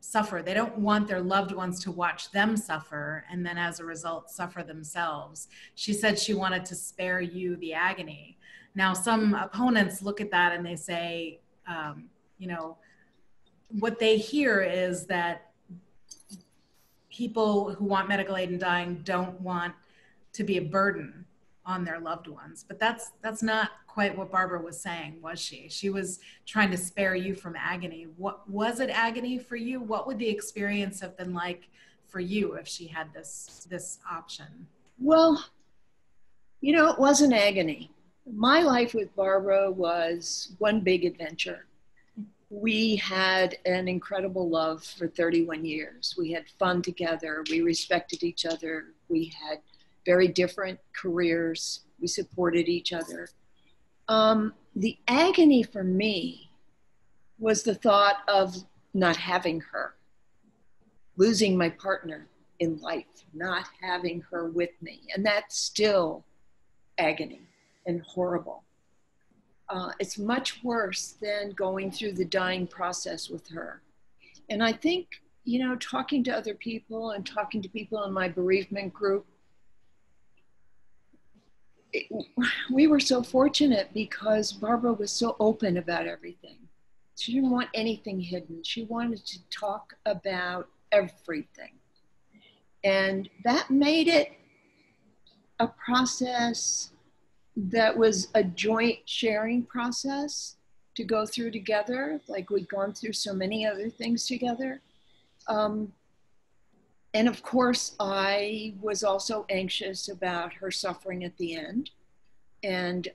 suffer. They don't want their loved ones to watch them suffer and then as a result suffer themselves. She said she wanted to spare you the agony. Now, some opponents look at that and they say, you know, what they hear is that people who want medical aid in dying don't want to be a burden on their loved ones. But that's not quite what Barbara was saying, was she? She was trying to spare you from agony. What was it, agony for you? What would the experience have been like for you if she had this option? Well, you know, it wasn't agony. My life with Barbara was one big adventure. We had an incredible love for 31 years. We had fun together. We respected each other. We had very different careers. We supported each other. The agony for me was the thought of not having her, losing my partner, in life, not having her with me. And that's still agony and horrible. It's much worse than going through the dying process with her. And I think, you know, talking to other people and talking to people in my bereavement group, we were so fortunate because Barbara was so open about everything. She didn't want anything hidden. She wanted to talk about everything. And that made it a process that was a joint sharing process to go through together, like we'd gone through so many other things together. And of course, I was also anxious about her suffering at the end. And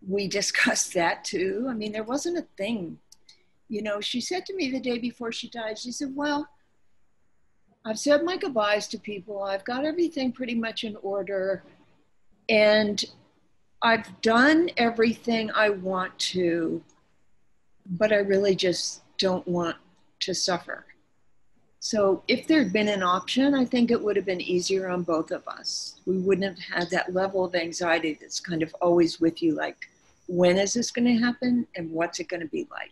we discussed that too. I mean, there wasn't a thing. You know, she said to me the day before she died, she said, well, I've said my goodbyes to people. I've got everything pretty much in order. And I've done everything I want to, but I really just don't want to suffer. So if there'd been an option, I think it would have been easier on both of us. We wouldn't have had that level of anxiety that's kind of always with you, like, when is this going to happen and what's it going to be like?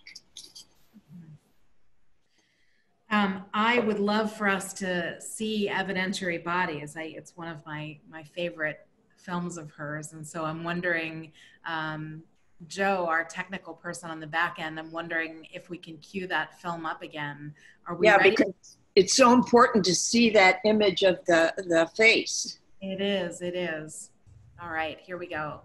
I would love for us to see Evidentiary Bodies. It's one of my favorite films of hers. And so I'm wondering, Joe, our technical person on the back end, I'm wondering if we can cue that film up again. Are we ready? Because it's so important to see that image of the face. It is, it is. All right, here we go.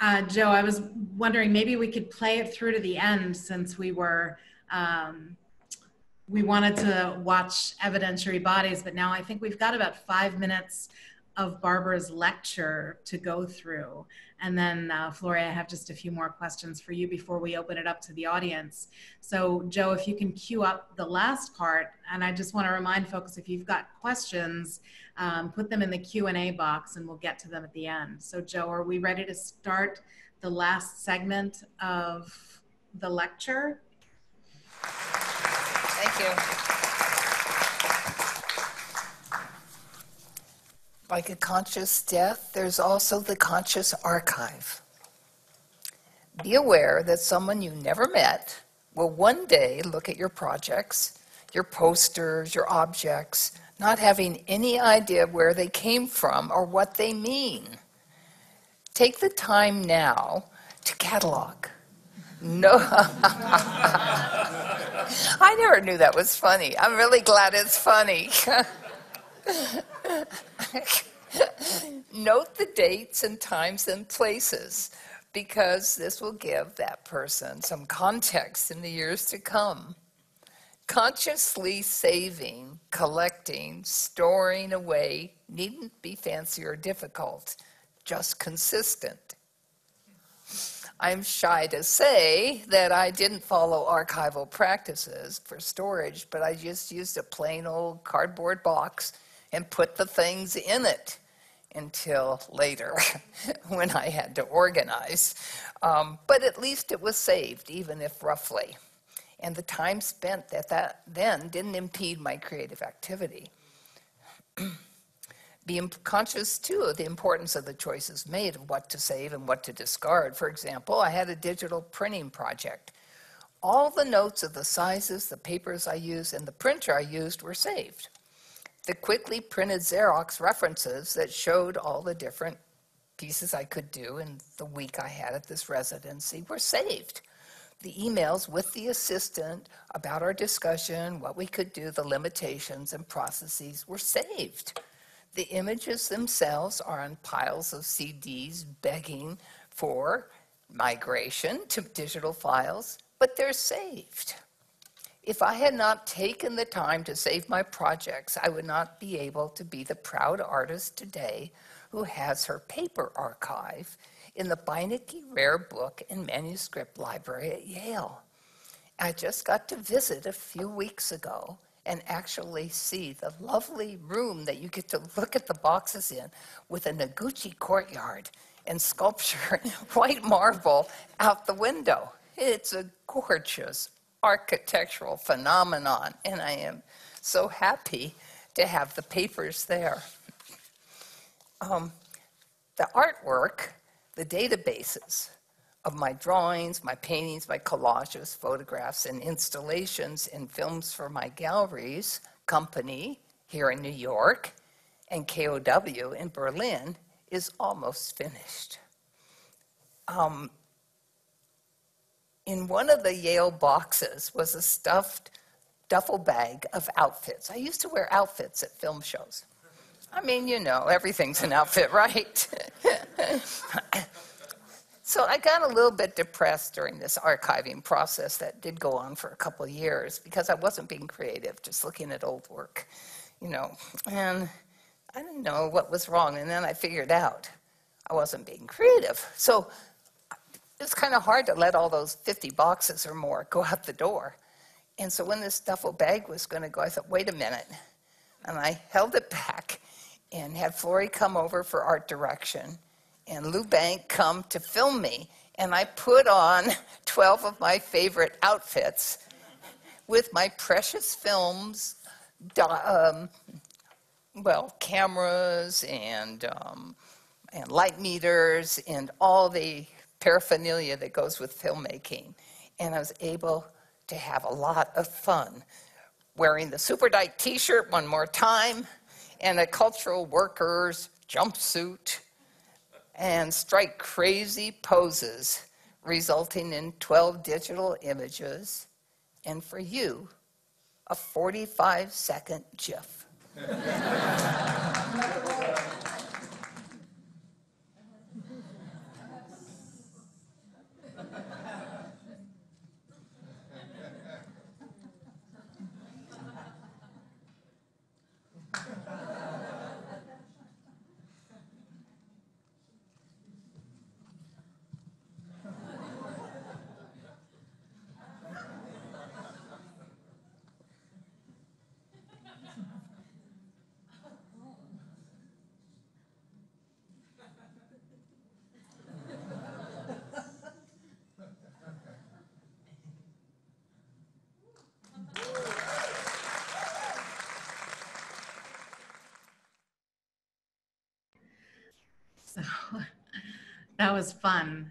Hi, Joe, I was wondering maybe we could play it through to the end since we were, we wanted to watch Evidentiary Bodies, but now I think we've got about 5 minutes of Barbara's lecture to go through. And then Floria, I have just a few more questions for you before we open it up to the audience. So Joe, if you can cue up the last part, and I just want to remind folks, if you've got questions, put them in the Q&A box and we'll get to them at the end. So Joe, are we ready to start the last segment of the lecture? Thank you. Like a conscious death, there's also the conscious archive. Be aware that someone you never met will one day look at your projects, your posters, your objects, not having any idea where they came from or what they mean. Take the time now to catalog. No, I never knew that was funny. I'm really glad it's funny. Note the dates and times and places, because this will give that person some context in the years to come. Consciously saving, collecting, storing away needn't be fancy or difficult, just consistent. I'm shy to say that I didn't follow archival practices for storage, but I just used a plain old cardboard box and put the things in it until later when I had to organize. But at least it was saved, even if roughly. And the time spent then didn't impede my creative activity. Be conscious, too, of the importance of the choices made of what to save and what to discard. For example, I had a digital printing project. All the notes of the sizes, the papers I used, and the printer I used were saved. The quickly printed Xerox references that showed all the different pieces I could do in the week I had at this residency were saved. The emails with the assistant about our discussion, what we could do, the limitations and processes were saved. The images themselves are on piles of CDs begging for migration to digital files, but they're saved. If I had not taken the time to save my projects, I would not be able to be the proud artist today who has her paper archive in the Beinecke Rare Book and Manuscript Library at Yale. I just got to visit a few weeks ago and actually see the lovely room that you get to look at the boxes in with a Noguchi courtyard and sculpture, white marble out the window. It's a gorgeous architectural phenomenon, and I am so happy to have the papers there. The artwork, the databases of my drawings, my paintings, my collages, photographs, and installations and films for my galleries company here in New York and KOW in Berlin is almost finished. In one of the Yale boxes was a stuffed duffel bag of outfits. I used to wear outfits at film shows. I mean, you know, everything's an outfit, right? So I got a little bit depressed during this archiving process that did go on for a couple of years because I wasn't being creative, just looking at old work, you know. And I didn't know what was wrong, and then I figured out I wasn't being creative. So it's kind of hard to let all those 50 boxes or more go out the door. And so when this duffel bag was going to go, I thought, wait a minute. And I held it back and had Flory come over for art direction and Lou Bank come to film me. And I put on 12 of my favorite outfits with my precious films, cameras and light meters and all the paraphernalia that goes with filmmaking. And I was able to have a lot of fun wearing the Super Dyke t-shirt one more time and a cultural workers jumpsuit and strike crazy poses, resulting in 12 digital images, and for you, a 45-second GIF. So that was fun.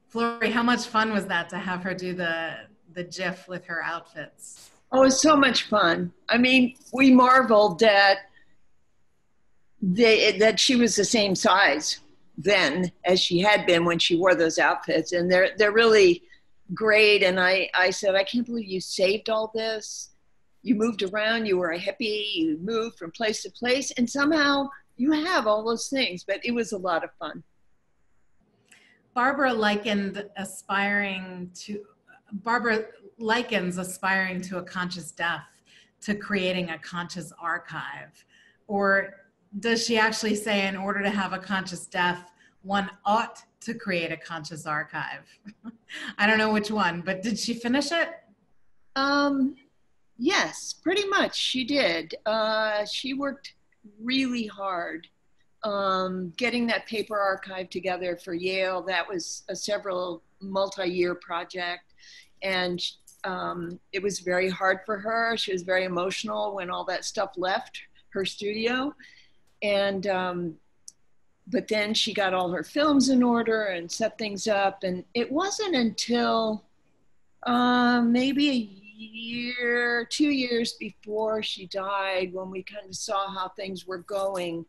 Flory, how much fun was that to have her do the GIF with her outfits? Oh, it was so much fun. I mean, we marveled that she was the same size then as she had been when she wore those outfits. And they're really great. And I said, I can't believe you saved all this. You moved around, you were a hippie, you moved from place to place, and somehow you have all those things, but it was a lot of fun. Barbara likens aspiring to a conscious death to creating a conscious archive? Or does she actually say in order to have a conscious death, one ought to create a conscious archive? I don't know which one, but did she finish it? Yes, pretty much she did. She worked really hard getting that paper archive together for Yale. That was a several multi-year project. And it was very hard for her. She was very emotional when all that stuff left her studio. And, but then she got all her films in order and set things up. And it wasn't until maybe a year, 2 years before she died, when we kind of saw how things were going,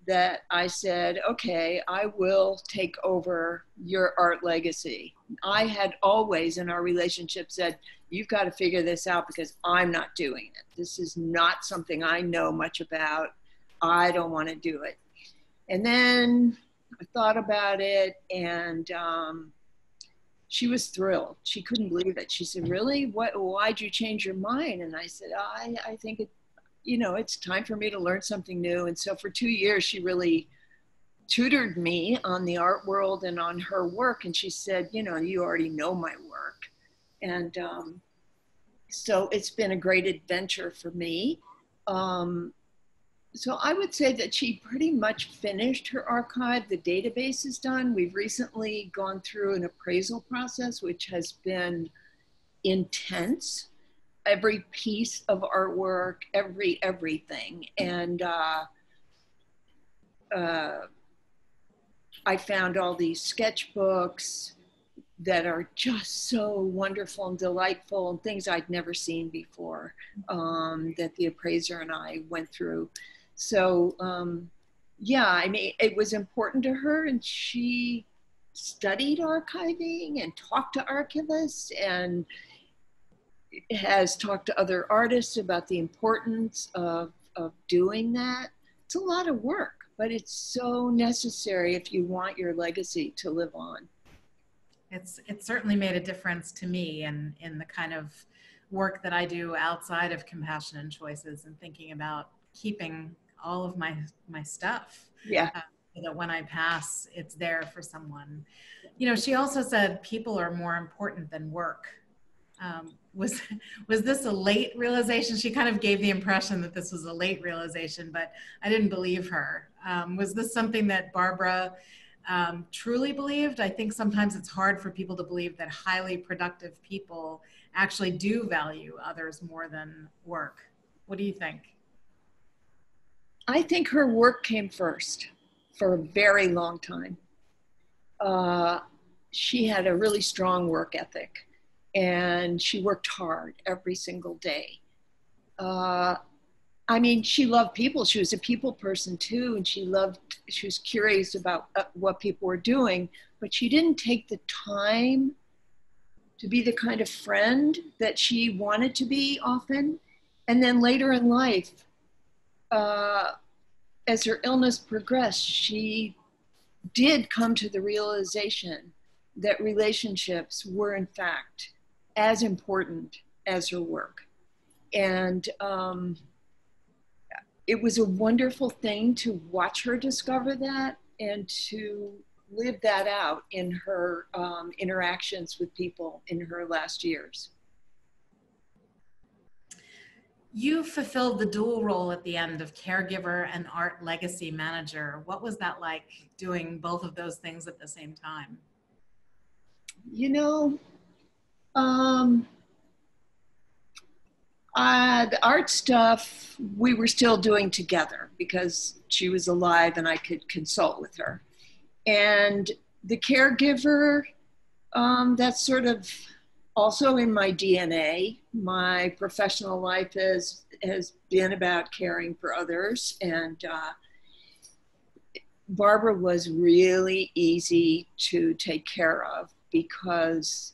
that I said, okay, I will take over your art legacy. I had always in our relationship said, you've got to figure this out because I'm not doing it. This is not something I know much about. I don't want to do it. And then I thought about it, and she was thrilled. She couldn't believe it. She said, really? Why'd you change your mind? And I said, I think it's time for me to learn something new. And so for 2 years, she really tutored me on the art world and on her work. And she said, you already know my work. And so it's been a great adventure for me. So I would say that she pretty much finished her archive. The database is done. We've recently gone through an appraisal process, which has been intense. Every piece of artwork, everything. And I found all these sketchbooks that are just so wonderful and delightful, and things I'd never seen before, that the appraiser and I went through. So yeah, I mean, it was important to her, and she studied archiving and talked to archivists and has talked to other artists about the importance of doing that. It's a lot of work, but it's so necessary if you want your legacy to live on. It certainly made a difference to me in the kind of work that I do outside of Compassion and Choices, and thinking about keeping all of my stuff. Yeah. So that when I pass, it's there for someone. She also said people are more important than work. Was this a late realization? She kind of gave the impression that this was a late realization, but I didn't believe her. Was this something that Barbara truly believed? I think sometimes it's hard for people to believe that highly productive people actually do value others more than work. What do you think? I think her work came first for a very long time. She had a really strong work ethic, and she worked hard every single day. I mean, she loved people. She was a people person too, and she was curious about what people were doing, but she didn't take the time to be the kind of friend that she wanted to be often. And then later in life, as her illness progressed, she did come to the realization that relationships were in fact as important as her work. And it was a wonderful thing to watch her discover that and to live that out in her interactions with people in her last years. You fulfilled the dual role at the end of caregiver and art legacy manager. What was that like, doing both of those things at the same time? The art stuff we were still doing together because she was alive and I could consult with her. And the caregiver, that's sort of also in my DNA. My professional life has been about caring for others, and Barbara was really easy to take care of because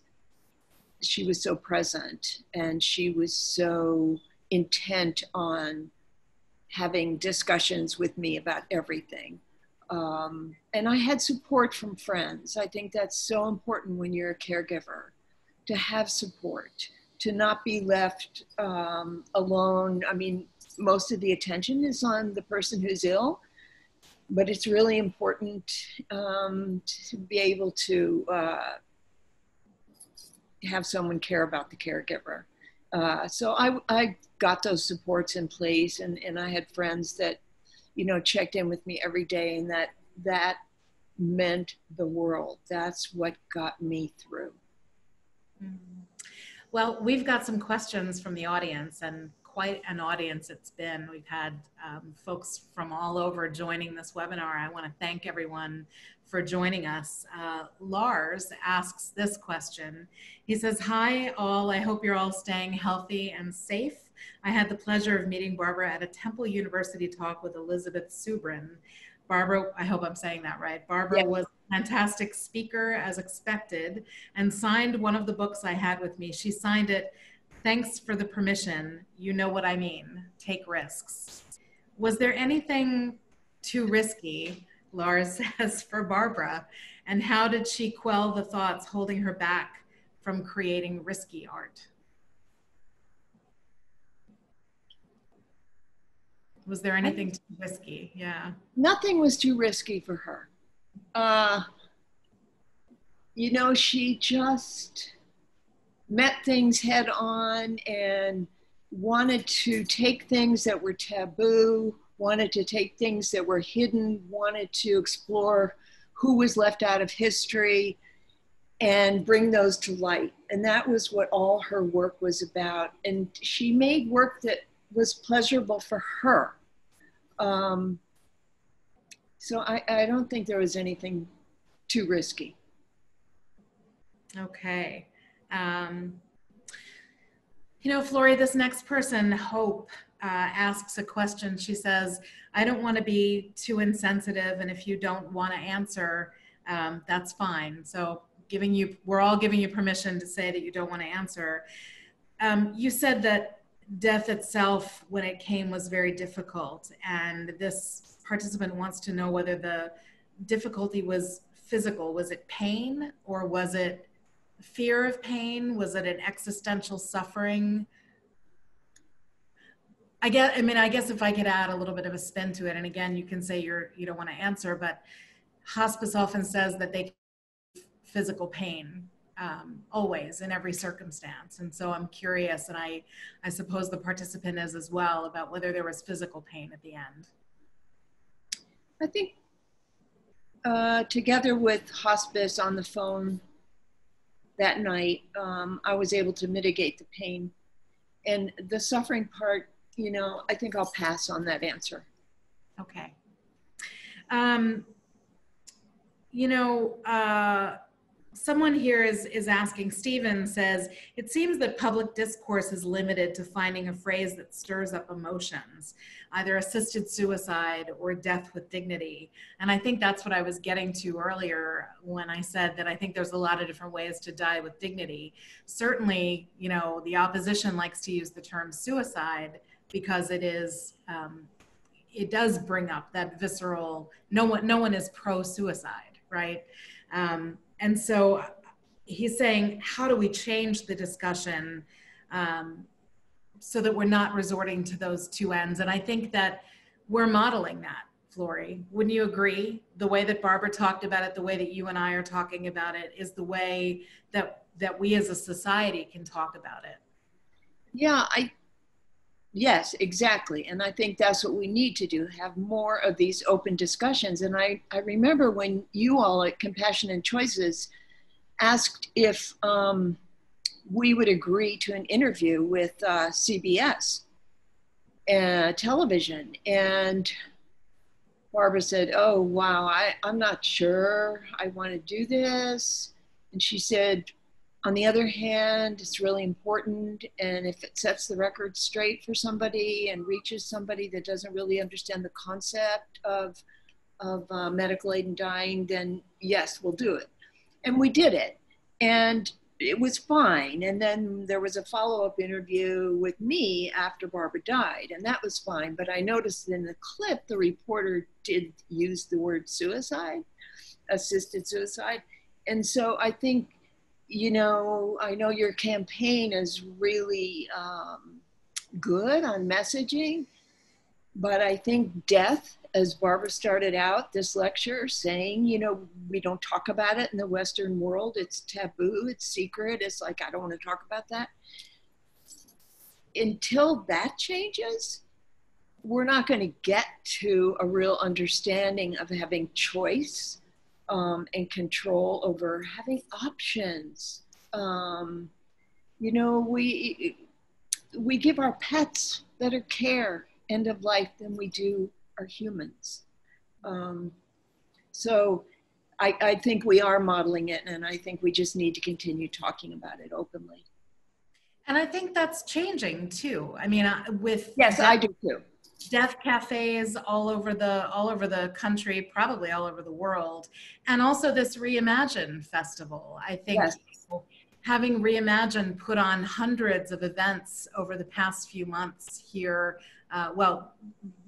she was so present and she was so intent on having discussions with me about everything. And I had support from friends. I think that's so important when you're a caregiver, to have support, to not be left alone. I mean, most of the attention is on the person who's ill, but it's really important to be able to have someone care about the caregiver. So I got those supports in place, and I had friends that, you know, checked in with me every day, and that meant the world. That's what got me through. Well, we've got some questions from the audience, and quite an audience it's been. We've had folks from all over joining this webinar. I want to thank everyone for joining us. Lars asks this question. He says, "Hi all, I hope you're all staying healthy and safe. I had the pleasure of meeting Barbara at a Temple University talk with Elizabeth Subrin. Barbara, I hope I'm saying that right. Barbara Yeah. was a fantastic speaker as expected and signed one of the books I had with me. She signed it, 'Thanks for the permission. You know what I mean. Take risks.' Was there anything too risky," Lars says, "for Barbara? And how did she quell the thoughts holding her back from creating risky art?" Was there anything too risky? Yeah. Nothing was too risky for her. You know, she just met things head on and wanted to take things that were taboo, wanted to take things that were hidden, wanted to explore who was left out of history and bring those to light. And that was what all her work was about. And she made work that was pleasurable for her. So I don't think there was anything too risky. Okay. You know, Flory, this next person, Hope, asks a question. She says, "I don't want to be too insensitive, and if you don't want to answer, that's fine." So we're all giving you permission to say that you don't want to answer. You said that death itself, when it came, was very difficult, and this participant wants to know whether the difficulty was physical. Was it pain, or was it fear of pain? Was it an existential suffering? I guess if I could add a little bit of a spin to it, and again, you can say you don't want to answer, but hospice often says that they physical pain always in every circumstance. And so I'm curious, and I suppose the participant is as well, about whether there was physical pain at the end. I think together with hospice on the phone that night, I was able to mitigate the pain. And the suffering part, you know, I think I'll pass on that answer. Okay. You know, someone here is asking, Stephen says, "It seems that public discourse is limited to finding a phrase that stirs up emotions, either assisted suicide or death with dignity." And I think that's what I was getting to earlier when I said that I think there's a lot of different ways to die with dignity. Certainly, you know, the opposition likes to use the term suicide because it is, it does bring up that visceral, no one is pro-suicide, right? And so he's saying, how do we change the discussion so that we're not resorting to those two ends? And I think that we're modeling that, Flory. Wouldn't you agree? The way that Barbara talked about it, the way that you and I are talking about it, is the way that we as a society can talk about it. Yeah, yes, exactly. And I think that's what we need to do, have more of these open discussions. And I remember when you all at Compassion and Choices asked if we would agree to an interview with CBS television. And Barbara said, "Oh, wow, I'm not sure I want to do this." And she said, "On the other hand, it's really important, and if it sets the record straight for somebody and reaches somebody that doesn't really understand the concept of medical aid in dying, then yes, we'll do it." And we did it, and it was fine. And then there was a follow-up interview with me after Barbara died, and that was fine. But I noticed in the clip, the reporter did use the word suicide, assisted suicide. And so I think, you know, I know your campaign is really good on messaging, but I think death, as Barbara started out this lecture saying, you know, we don't talk about it in the Western world. It's taboo, it's secret. It's like, I don't want to talk about that. Until that changes, we're not going to get to a real understanding of having choice and control over having options. You know, we give our pets better care end of life than we do our humans. So I think we are modeling it, and I think we just need to continue talking about it openly. And I think that's changing too. I mean, with yes, I do too. Death cafes all over the country, probably all over the world, and also this Reimagine festival. I think yes. Having Reimagine put on hundreds of events over the past few months here. Well,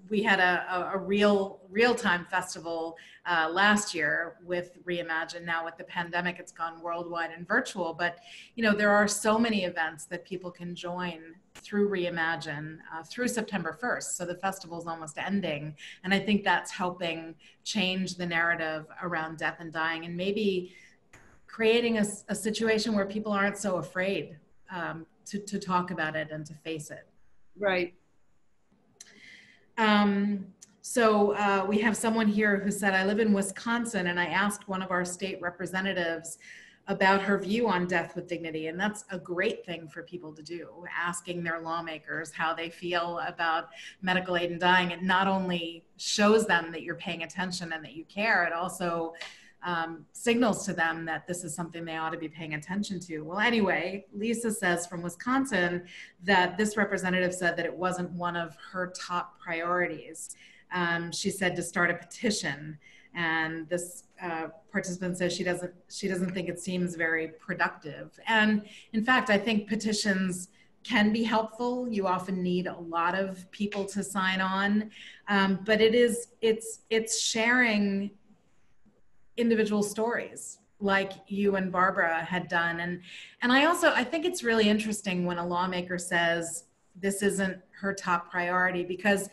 we had a real-time festival last year with Reimagine. Now with the pandemic, it's gone worldwide and virtual, but you know, there are so many events that people can join through Reimagine through September 1st. So the festival's almost ending. And I think that's helping change the narrative around death and dying, and maybe creating a situation where people aren't so afraid to talk about it and to face it. Right. So we have someone here who said, I live in Wisconsin, and I asked one of our state representatives about her view on death with dignity. And that's a great thing for people to do, asking their lawmakers how they feel about medical aid and dying. It not only shows them that you're paying attention and that you care, it also signals to them that this is something they ought to be paying attention to. Well, anyway, Lisa says from Wisconsin that this representative said that it wasn't one of her top priorities. She said to start a petition, and this participant says she doesn't think it seems very productive. And in fact, I think petitions can be helpful. You often need a lot of people to sign on, but it's sharing individual stories like you and Barbara had done. And I think it's really interesting when a lawmaker says this isn't her top priority, because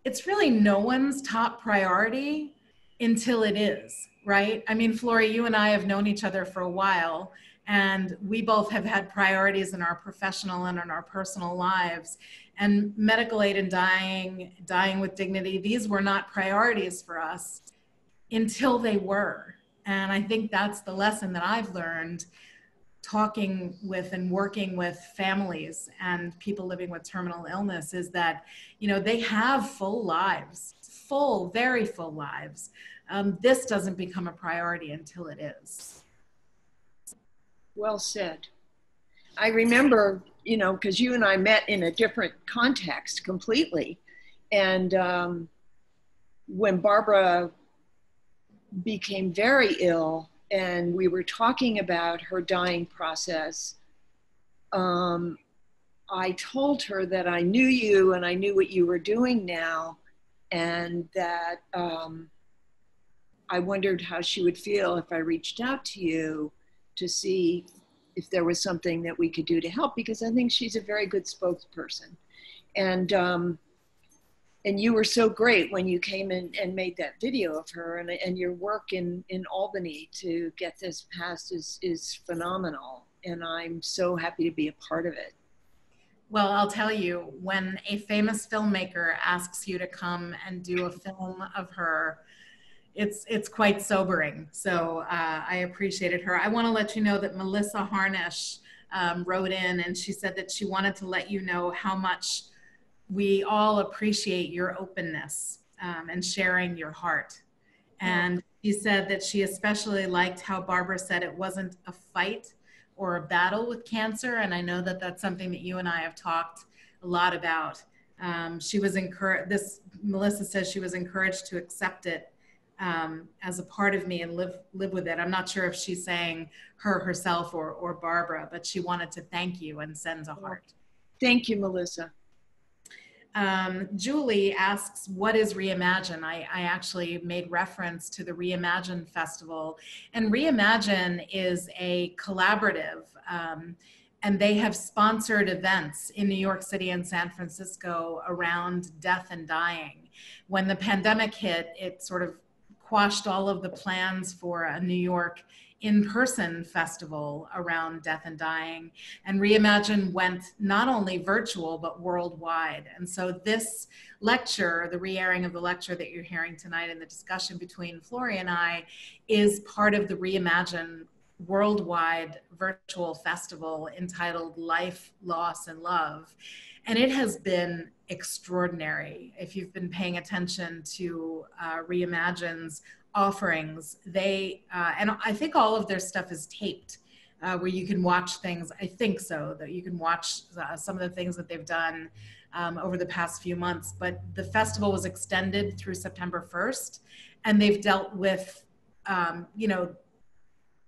it's really no one's top priority until it is, right? I mean, Flora, you and I have known each other for a while, and we both have had priorities in our professional and in our personal lives. And medical aid and dying with dignity, these were not priorities for us until they were. And I think that's the lesson that I've learned talking with and working with families and people living with terminal illness, is that, you know, they have full lives, very full lives. This doesn't become a priority until it is. Well said. I remember, you know, because you and I met in a different context completely. And when Barbara became very ill and we were talking about her dying process, I told her that I knew you and I knew what you were doing now, and that I wondered how she would feel if I reached out to you to see if there was something that we could do to help, because I think she's a very good spokesperson. And you were so great when you came in and made that video of her, and your work in Albany to get this passed is phenomenal. And I'm so happy to be a part of it. Well, I'll tell you, when a famous filmmaker asks you to come and do a film of her, it's quite sobering. So I appreciated her. I want to let you know that Melissa Harnish wrote in, and she said that she wanted to let you know how much we all appreciate your openness and sharing your heart. And she said that she especially liked how Barbara said it wasn't a fight or a battle with cancer. And I know that that's something that you and I have talked a lot about. She was encouraged, Melissa says she was encouraged to accept it as a part of me and live with it. I'm not sure if she's saying herself or Barbara, but she wanted to thank you and sends a heart. Thank you, Melissa. Julie asks, what is Reimagine? I actually made reference to the Reimagine Festival. And Reimagine is a collaborative, and they have sponsored events in New York City and San Francisco around death and dying. When the pandemic hit, it sort of quashed all of the plans for a New York in-person festival around death and dying, and Reimagine went not only virtual but worldwide. And so this lecture, the re-airing of the lecture that you're hearing tonight in the discussion between Flori and I, is part of the Reimagine worldwide virtual festival entitled Life, Loss, and Love. And it has been extraordinary. If you've been paying attention to Reimagine's offerings, they and I think all of their stuff is taped, where you can watch things. I think so, that you can watch some of the things that they've done over the past few months. But the festival was extended through September 1st, and they've dealt with you know,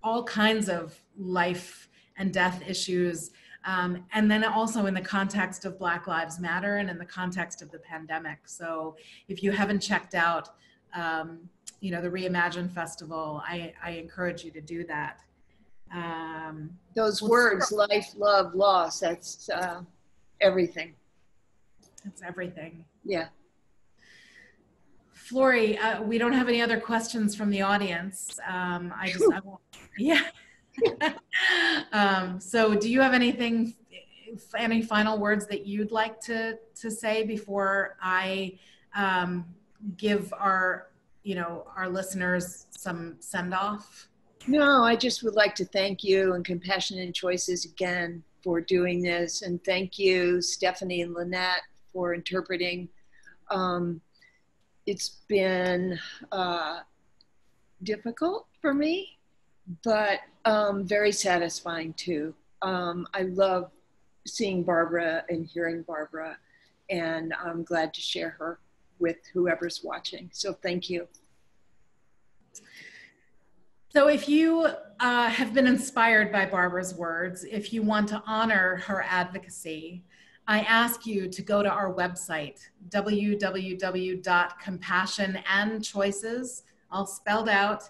all kinds of life and death issues, and then also in the context of Black Lives Matter and in the context of the pandemic. So if you haven't checked out you know, the Reimagine Festival, I encourage you to do that. Those words, life, love, loss, that's everything. That's everything. Yeah. Flori, we don't have any other questions from the audience. I won't, yeah. So do you have anything, any final words that you'd like to say before I give our, you know, our listeners some send off? No, I just would like to thank you and Compassionate Choices again for doing this. And thank you, Stephanie and Lynette, for interpreting. It's been difficult for me, but very satisfying too. I love seeing Barbara and hearing Barbara, and I'm glad to share her with whoever's watching. So thank you. So if you have been inspired by Barbara's words, if you want to honor her advocacy, I ask you to go to our website, www.compassionandchoices, all spelled out,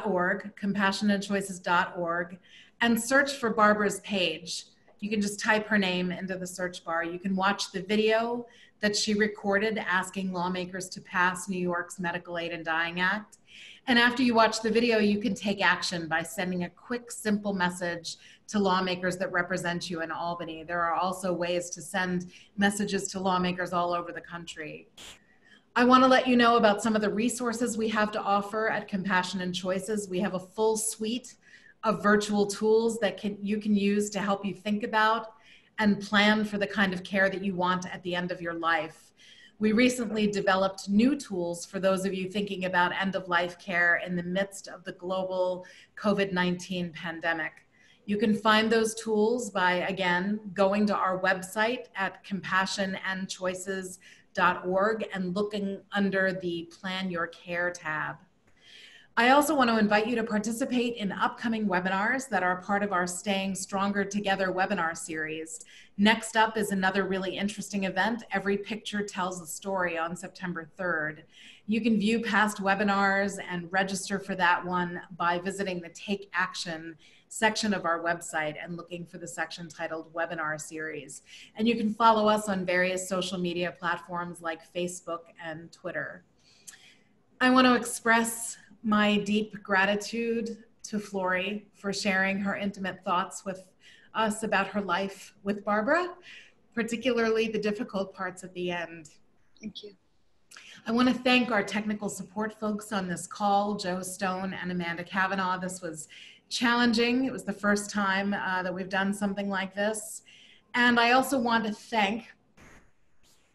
.org, compassionandchoices.org, and search for Barbara's page. You can just type her name into the search bar. You can watch the video that she recorded asking lawmakers to pass New York's Medical Aid and Dying Act. And after you watch the video, you can take action by sending a quick, simple message to lawmakers that represent you in Albany. There are also ways to send messages to lawmakers all over the country. I want to let you know about some of the resources we have to offer at Compassion and Choices. We have a full suite of virtual tools that you can use to help you think about and plan for the kind of care that you want at the end of your life. We recently developed new tools for those of you thinking about end-of-life care in the midst of the global COVID-19 pandemic. You can find those tools by, again, going to our website at compassionandchoices.org and looking under the Plan Your Care tab. I also want to invite you to participate in upcoming webinars that are part of our Staying Stronger Together webinar series. Next up is another really interesting event, Every Picture Tells a Story, on September 3rd. You can view past webinars and register for that one by visiting the Take Action section of our website and looking for the section titled Webinar Series. And you can follow us on various social media platforms like Facebook and Twitter. I want to express my deep gratitude to Flori for sharing her intimate thoughts with us about her life with Barbara, particularly the difficult parts at the end. Thank you. I want to thank our technical support folks on this call, Joe Stone and Amanda Kavanaugh. This was challenging. It was the first time that we've done something like this. And I also want to thank,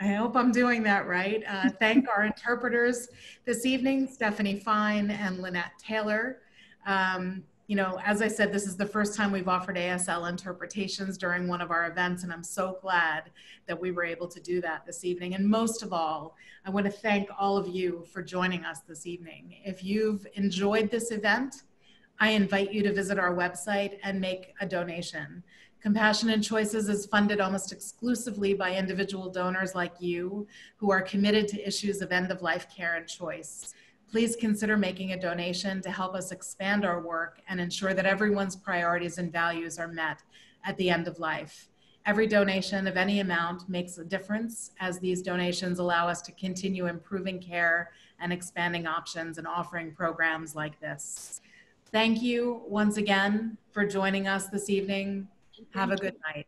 I hope I'm doing that right, thank our interpreters this evening, Stephanie Fine and Lynette Taylor. You know, as I said, this is the first time we've offered ASL interpretations during one of our events, and I'm so glad that we were able to do that this evening. And most of all, I want to thank all of you for joining us this evening. If you've enjoyed this event, I invite you to visit our website and make a donation. Compassion and Choices is funded almost exclusively by individual donors like you who are committed to issues of end-of-life care and choice. Please consider making a donation to help us expand our work and ensure that everyone's priorities and values are met at the end of life. Every donation of any amount makes a difference, as these donations allow us to continue improving care and expanding options and offering programs like this. Thank you once again for joining us this evening. Have a good night.